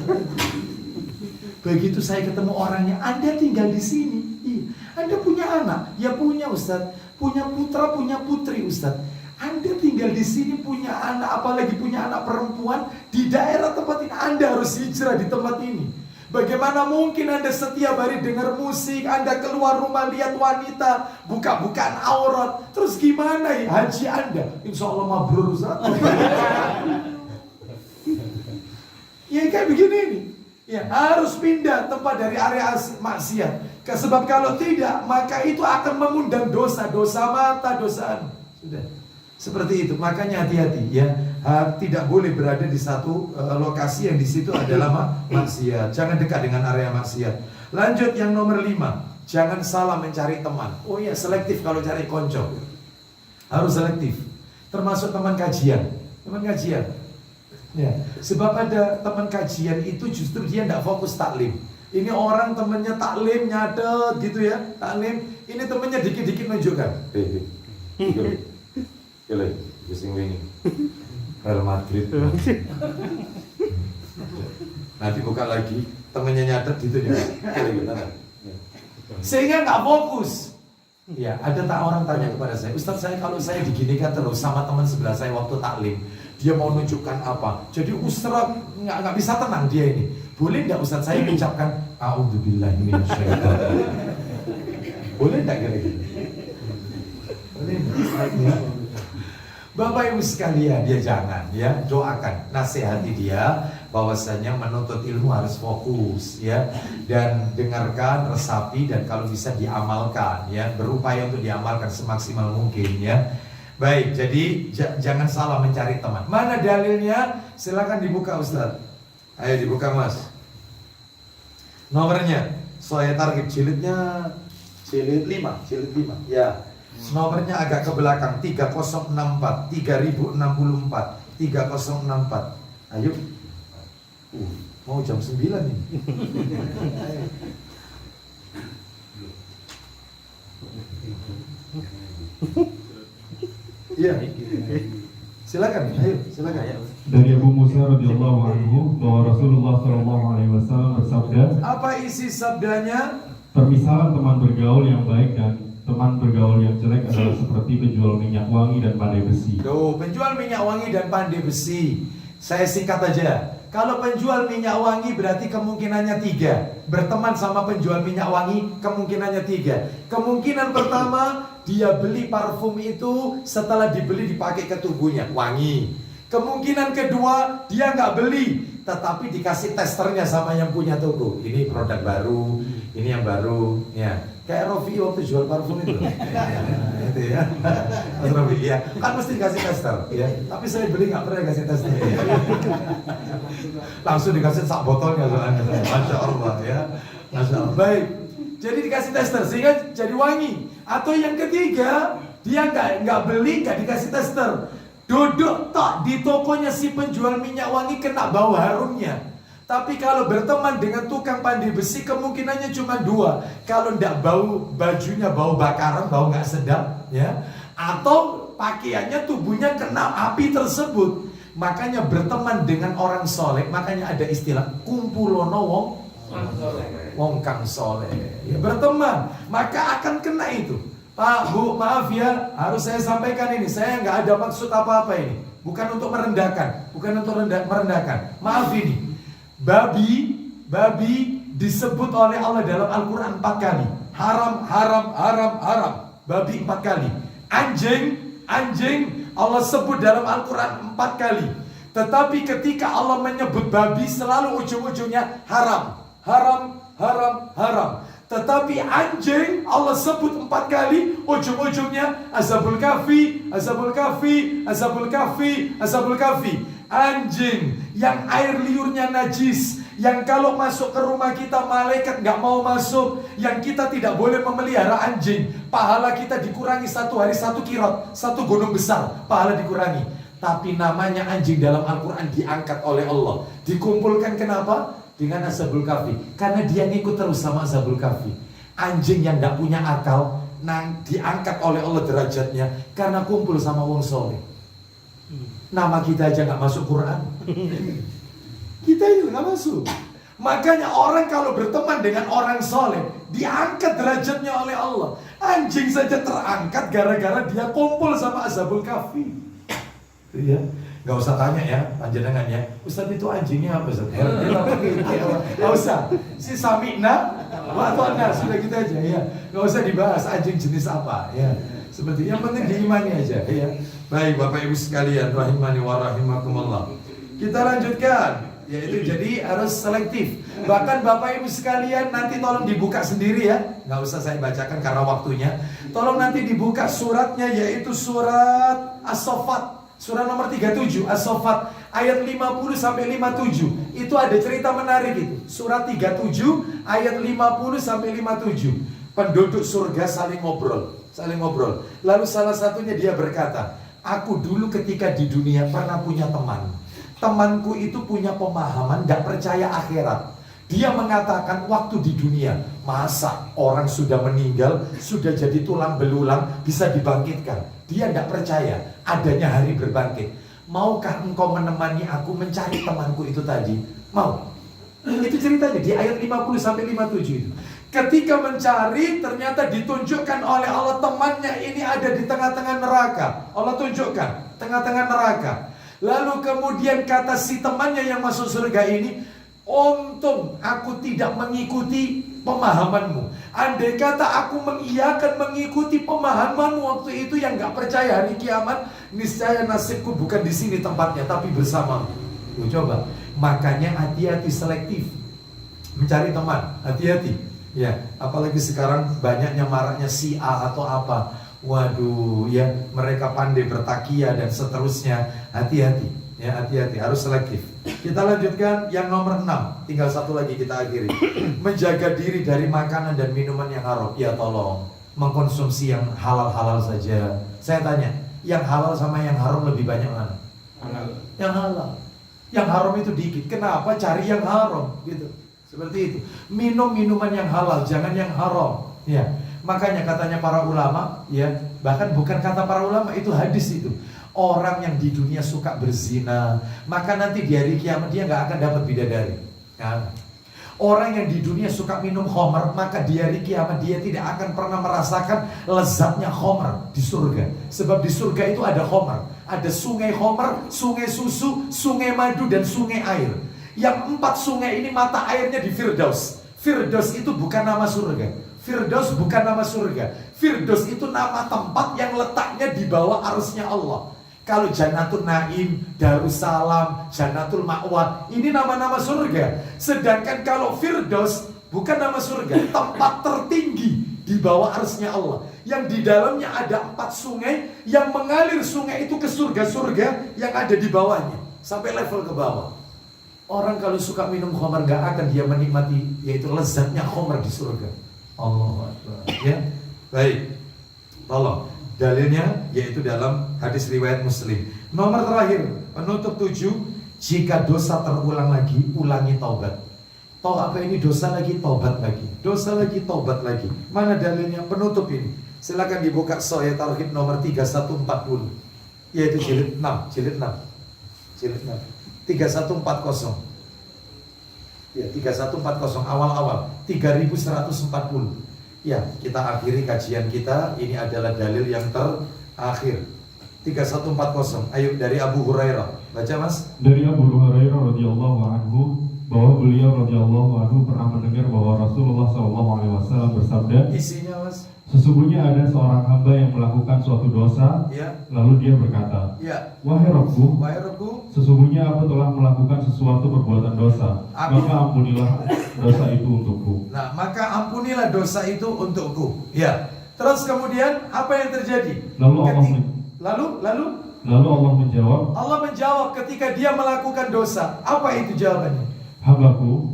Begitu saya ketemu orangnya, Anda tinggal di sini. Iya. Anda punya anak? Ya punya Ustadz. Punya putra, punya putri Ustadz. Anda tinggal di sini punya anak, apalagi punya anak perempuan di daerah tempat ini. Anda harus hijrah di tempat ini. Bagaimana mungkin Anda setiap hari dengar musik, Anda keluar rumah lihat wanita, buka-bukaan aurat. Terus gimana ya haji Anda? Insya Allah mabrur Ustaz. Ya kayak begini nih. Ya, harus pindah tempat dari area maksiat. Sebab kalau tidak, maka itu akan mengundang dosa mata, dosa. Sudah. Seperti itu. Makanya hati-hati ya. Tidak boleh berada di satu lokasi yang di situ adalah maksiat. Jangan dekat dengan area maksiat. Lanjut yang nomor 5. Jangan salah mencari teman. Oh iya, selektif kalau cari konco. Harus selektif. Termasuk teman kajian. Ya. Sebab ada teman kajian itu justru dia tidak fokus taklim. Ini orang temennya taklim nyadet gitu ya, taklim. Ini temennya dikit-dikit nunjukkan. Gila, sing wingi. Real Madrid. Nanti buka lagi, temennya nyadet gitu juga. Sehingga nggak fokus. Ya, ada tak orang tanya kepada saya, Ustadz, saya kalau saya diginikan terus sama teman sebelah saya waktu taklim, dia mau nunjukkan apa? Jadi Ustadz nggak bisa tenang dia ini. Boleh nggak Ustadz saya mengucapkan A'udzubillahi minasyaitonir. Boleh nggak kira-kira? Boleh nggak? Bapak Ibu sekalian, dia jangan ya, doakan, nasihati dia bahwasanya menuntut ilmu harus fokus ya, dan dengarkan, resapi, dan kalau bisa diamalkan ya, berupaya untuk diamalkan semaksimal mungkin ya. Baik, jadi jangan salah mencari teman. Mana dalilnya? Silakan dibuka Ustaz. Ayo dibuka Mas. Nomornya, saya target jilid 5 ya. Nomornya agak ke belakang, 3064, 3064, 3064. Ayo. Mau jam 9 nih. Iya. Silakan, ayo, silakan. Dari Abu Musa radhiyallahu anhu bahwa Rasulullah sallallahu alaihi wasallam bersabda, apa isi sabdanya? permisalan teman bergaul yang baik dan teman bergaul yang jelek adalah seperti penjual minyak wangi dan pandai besi. Tuh, penjual minyak wangi dan pandai besi. Saya singkat aja. Kalau penjual minyak wangi berarti kemungkinannya 3. Berteman sama penjual minyak wangi kemungkinannya 3. Kemungkinan pertama, dia beli parfum itu setelah dibeli dipakai ke tubuhnya, wangi. Kemungkinan kedua, dia nggak beli, tetapi dikasih testernya sama yang punya toko. Ini produk baru, ini yang baru, ya. Kayak Rofi waktu jual parfum itu. Itu ya. Mas Rofi, ya. Kan mesti dikasih tester, ya. Tapi saya beli nggak pernah dikasih tester. Ya. Langsung dikasih sak botolnya soalnya. Masya Allah, ya. Masya Allah. Baik. Jadi dikasih tester sehingga jadi wangi. Atau yang ketiga, dia nggak beli, nggak dikasih tester. Duduk tak di tokonya si penjual minyak wangi kena bau harumnya. Tapi kalau berteman dengan tukang pandai besi kemungkinannya cuma 2. Kalau ndak bau bajunya bau bakaran, bau nggak sedap, ya. Atau pakaiannya tubuhnya kena api tersebut. Makanya berteman dengan orang soleh, makanya ada istilah kumpulono wong kang soleh. Ya, berteman, maka akan kena itu. Pak, Bu, maaf ya, harus saya sampaikan ini. Saya nggak ada maksud apa-apa ini. Bukan untuk merendahkan, bukan untuk merendahkan. Maaf ini. Babi disebut oleh Allah dalam Al-Quran 4 kali. Haram, haram, haram, haram. Babi 4 kali. Anjing Allah sebut dalam Al-Quran 4 kali. Tetapi ketika Allah menyebut babi selalu ujung-ujungnya haram. Haram, haram, haram. Tetapi anjing Allah sebut 4 kali, ujung-ujungnya azabul kafi, azabul kafi, azabul kafi, azabul kafi. Anjing yang air liurnya najis, yang kalau masuk ke rumah kita malaikat nggak mau masuk, yang kita tidak boleh memelihara anjing. Pahala kita dikurangi 1 hari 1 kirot, 1 gunung besar, pahala dikurangi. Tapi namanya anjing dalam Al-Quran diangkat oleh Allah. Dikumpulkan kenapa? Dengan Ashabul Kahfi. Karena dia ngikut terus sama Ashabul Kahfi. Anjing yang gak punya akal diangkat oleh Allah derajatnya karena kumpul sama wong soleh. Nama kita aja gak masuk Quran. Kita itu gak masuk. Makanya orang kalau berteman dengan orang soleh diangkat derajatnya oleh Allah. Anjing saja terangkat gara-gara dia kumpul sama Ashabul Kahfi. Itu ya. Gak usah tanya ya, panjenengan ya, Ustaz itu anjingnya apa Ustaz? Gak usah, si Sami'na Wa'atona, sudah gitu aja ya. Gak usah dibahas anjing jenis apa ya. Seperti yang penting diimani aja ya. Baik Bapak Ibu sekalian, rahimani wa rahimakumullah. Kita lanjutkan, yaitu jadi harus selektif. Bahkan Bapak Ibu sekalian nanti tolong dibuka sendiri ya. Gak usah saya bacakan karena waktunya. Tolong nanti dibuka suratnya, yaitu surat As-Saffat. Surah nomor 37 As-Saffat ayat 50 sampai 57. Itu ada cerita menarik itu. Surah 37 ayat 50 sampai 57. Penduduk surga saling ngobrol. Lalu salah satunya dia berkata, aku dulu ketika di dunia pernah punya teman. Temanku itu punya pemahaman gak percaya akhirat. Dia mengatakan waktu di dunia, masa orang sudah meninggal, sudah jadi tulang belulang, bisa dibangkitkan. Dia tidak percaya adanya hari berbangkit. Maukah engkau menemani aku mencari temanku itu tadi? Mau. Itu ceritanya di ayat 50-57 itu. Ketika mencari, ternyata ditunjukkan oleh Allah temannya ini ada di tengah-tengah neraka. Allah tunjukkan, tengah-tengah neraka. Lalu kemudian kata si temannya yang masuk surga ini, untung aku tidak mengikuti pemahamanmu. Andai kata aku mengiyakan mengikuti pemahamanmu waktu itu yang gak percaya hari kiamat, niscaya nasibku bukan di sini tempatnya, tapi bersamamu. Coba, makanya hati-hati selektif mencari teman, hati-hati. Ya, apalagi sekarang banyaknya maraknya si A atau apa. Waduh, ya mereka pandai bertakia dan seterusnya. Hati-hati, ya hati-hati, harus selektif. Kita lanjutkan yang nomor 6. Tinggal satu lagi kita akhiri. Menjaga diri dari makanan dan minuman yang haram. Ya tolong, mengkonsumsi yang halal-halal saja. Saya tanya, yang halal sama yang haram lebih banyak mana? Halal. Yang halal. Yang haram itu dikit. Kenapa cari yang haram? Gitu. Seperti itu. Minum minuman yang halal, jangan yang haram. Ya. Makanya katanya para ulama, ya, bahkan bukan kata para ulama, itu hadis itu. Orang yang di dunia suka berzina, maka nanti di hari kiamat dia nggak akan dapat bidadari. Nah, orang yang di dunia suka minum khamr, maka di hari kiamat dia tidak akan pernah merasakan lezatnya khamr di surga. Sebab di surga itu ada khamr, ada sungai khamr, sungai susu, sungai madu dan sungai air. Yang 4 sungai ini mata airnya di Firdaus. Firdaus itu bukan nama surga. Firdaus bukan nama surga. Firdaus itu nama tempat yang letaknya di bawah arusnya Allah. Kalau Jannatul Naim, Darussalam, Jannatul Ma'wa, ini nama-nama surga. Sedangkan kalau Firdaus bukan nama surga, tempat tertinggi di bawah arusnya Allah. Yang di dalamnya ada 4 sungai yang mengalir sungai itu ke surga-surga yang ada di bawahnya sampai level ke bawah. Orang kalau suka minum khamar gak akan dia menikmati yaitu lezatnya khamar di surga. Allah Akbar. Ya, baik. Tolong dalilnya yaitu dalam hadis riwayat Muslim. Nomor terakhir, penutup 7, jika dosa terulang lagi, ulangi taubat. Toh apa ini dosa lagi, taubat lagi. Dosa lagi, taubat lagi. Mana dalilnya? Penutup ini. Silakan dibuka Sahih Tauhid nomor 3140. Yaitu jilid 6, jilid 6. Jilid 6. 3140. Ya, 3140 awal-awal 3140. Ya, kita akhiri kajian kita. Ini adalah dalil yang terakhir. 3140. Ayo dari Abu Hurairah. Baca Mas. Dari Abu Hurairah radhiyallahu anhu bahwa beliau radhiyallahu anhu pernah mendengar bahwa Rasulullah SAW bersabda, Isinya Mas. sesungguhnya ada seorang hamba yang melakukan suatu dosa, Ya. lalu dia berkata, Ya. Wahai Rabbku, Wahai Rabbu, sesungguhnya aku telah melakukan sesuatu perbuatan dosa, Amin. maka ampunilah dosa itu untukku. nah maka ampunilah dosa itu untukku. Ya. Terus kemudian apa yang terjadi? Lalu Allah Lalu Allah menjawab, Allah menjawab ketika dia melakukan dosa. Apa itu jawabannya? hambaku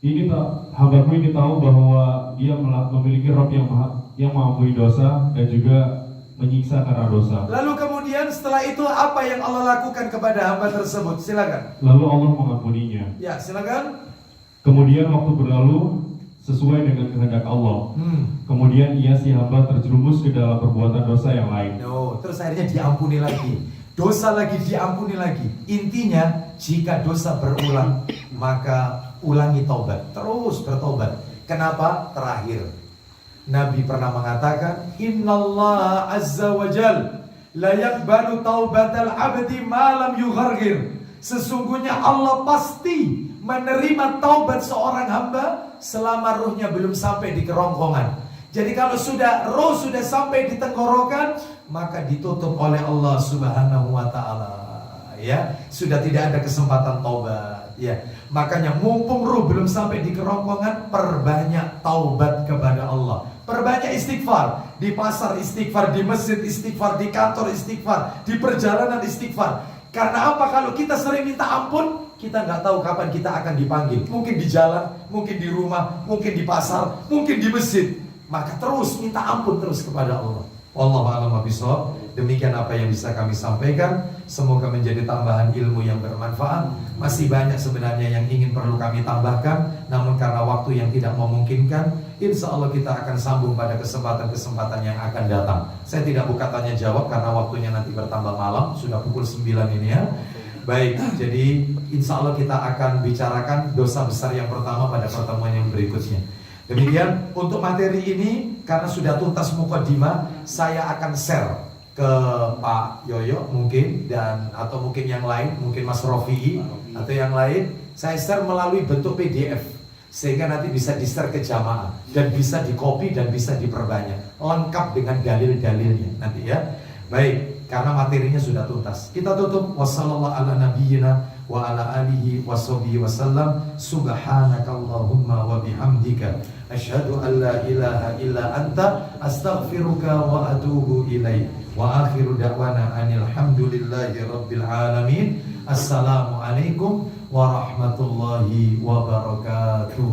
ini tahu bahwa dia memiliki Rabb yang mengampuni dosa dan juga menyiksa karena dosa. Lalu kemudian setelah itu apa yang Allah lakukan kepada hamba tersebut? Silakan. Lalu Allah mengampuninya. Ya, silakan. Kemudian waktu berlalu sesuai dengan kehendak Allah. Kemudian si hamba terjerumus ke dalam perbuatan dosa yang lain. Terus akhirnya diampuni lagi. Dosa lagi diampuni lagi. Intinya jika dosa berulang maka ulangi taubat. Terus bertobat. Kenapa? Terakhir Nabi pernah mengatakan, Innallaha azza wa jal la yakbalu taubatal abdi ma lam yughargir. Sesungguhnya Allah pasti menerima taubat seorang hamba selama ruhnya belum sampai di kerongkongan. Jadi kalau roh sudah sampai di tenggorokan, maka ditutup oleh Allah Subhanahu wa taala. Ya, sudah tidak ada kesempatan taubat. Ya, makanya mumpung ruh belum sampai di kerongkongan, perbanyak taubat kepada Allah. Perbanyak istighfar. Di pasar istighfar, di masjid istighfar, di kantor istighfar, di perjalanan istighfar. Karena apa? Kalau kita sering minta ampun, kita nggak tahu kapan kita akan dipanggil. Mungkin di jalan, mungkin di rumah, mungkin di pasar, mungkin di masjid. Maka terus minta ampun terus kepada Allah. Wallahu a'lam bishawab. Demikian apa yang bisa kami sampaikan. Semoga menjadi tambahan ilmu yang bermanfaat. Masih banyak sebenarnya yang ingin perlu kami tambahkan, namun karena waktu yang tidak memungkinkan, insya Allah kita akan sambung pada kesempatan-kesempatan yang akan datang. Saya tidak buka tanya jawab karena waktunya nanti bertambah malam. Sudah pukul 9 ini ya. Baik, jadi insya Allah kita akan bicarakan dosa besar yang pertama pada pertemuan yang berikutnya. Demikian untuk materi ini, karena sudah tuntas mukadimah, saya akan share ke Pak Yoyo mungkin, dan atau mungkin yang lain, mungkin Mas Rofi'i atau yang lain. Saya share melalui bentuk PDF sehingga nanti bisa di-share ke jamaah dan bisa di-copy dan bisa diperbanyak, lengkap dengan dalil-dalilnya nanti ya. Baik, karena materinya sudah tuntas. Kita tutup. Wassallallahu ala nabiyyina wa ala alihi washabihi wasallam. Subhanakallahumma wa bihamdika asyhadu an la ilaha illa anta astaghfiruka wa atubu ilaik. Wa akhiru da'wana anil hamdulillahi rabbil alamin. Assalamualaikum warahmatullahi wabarakatuh.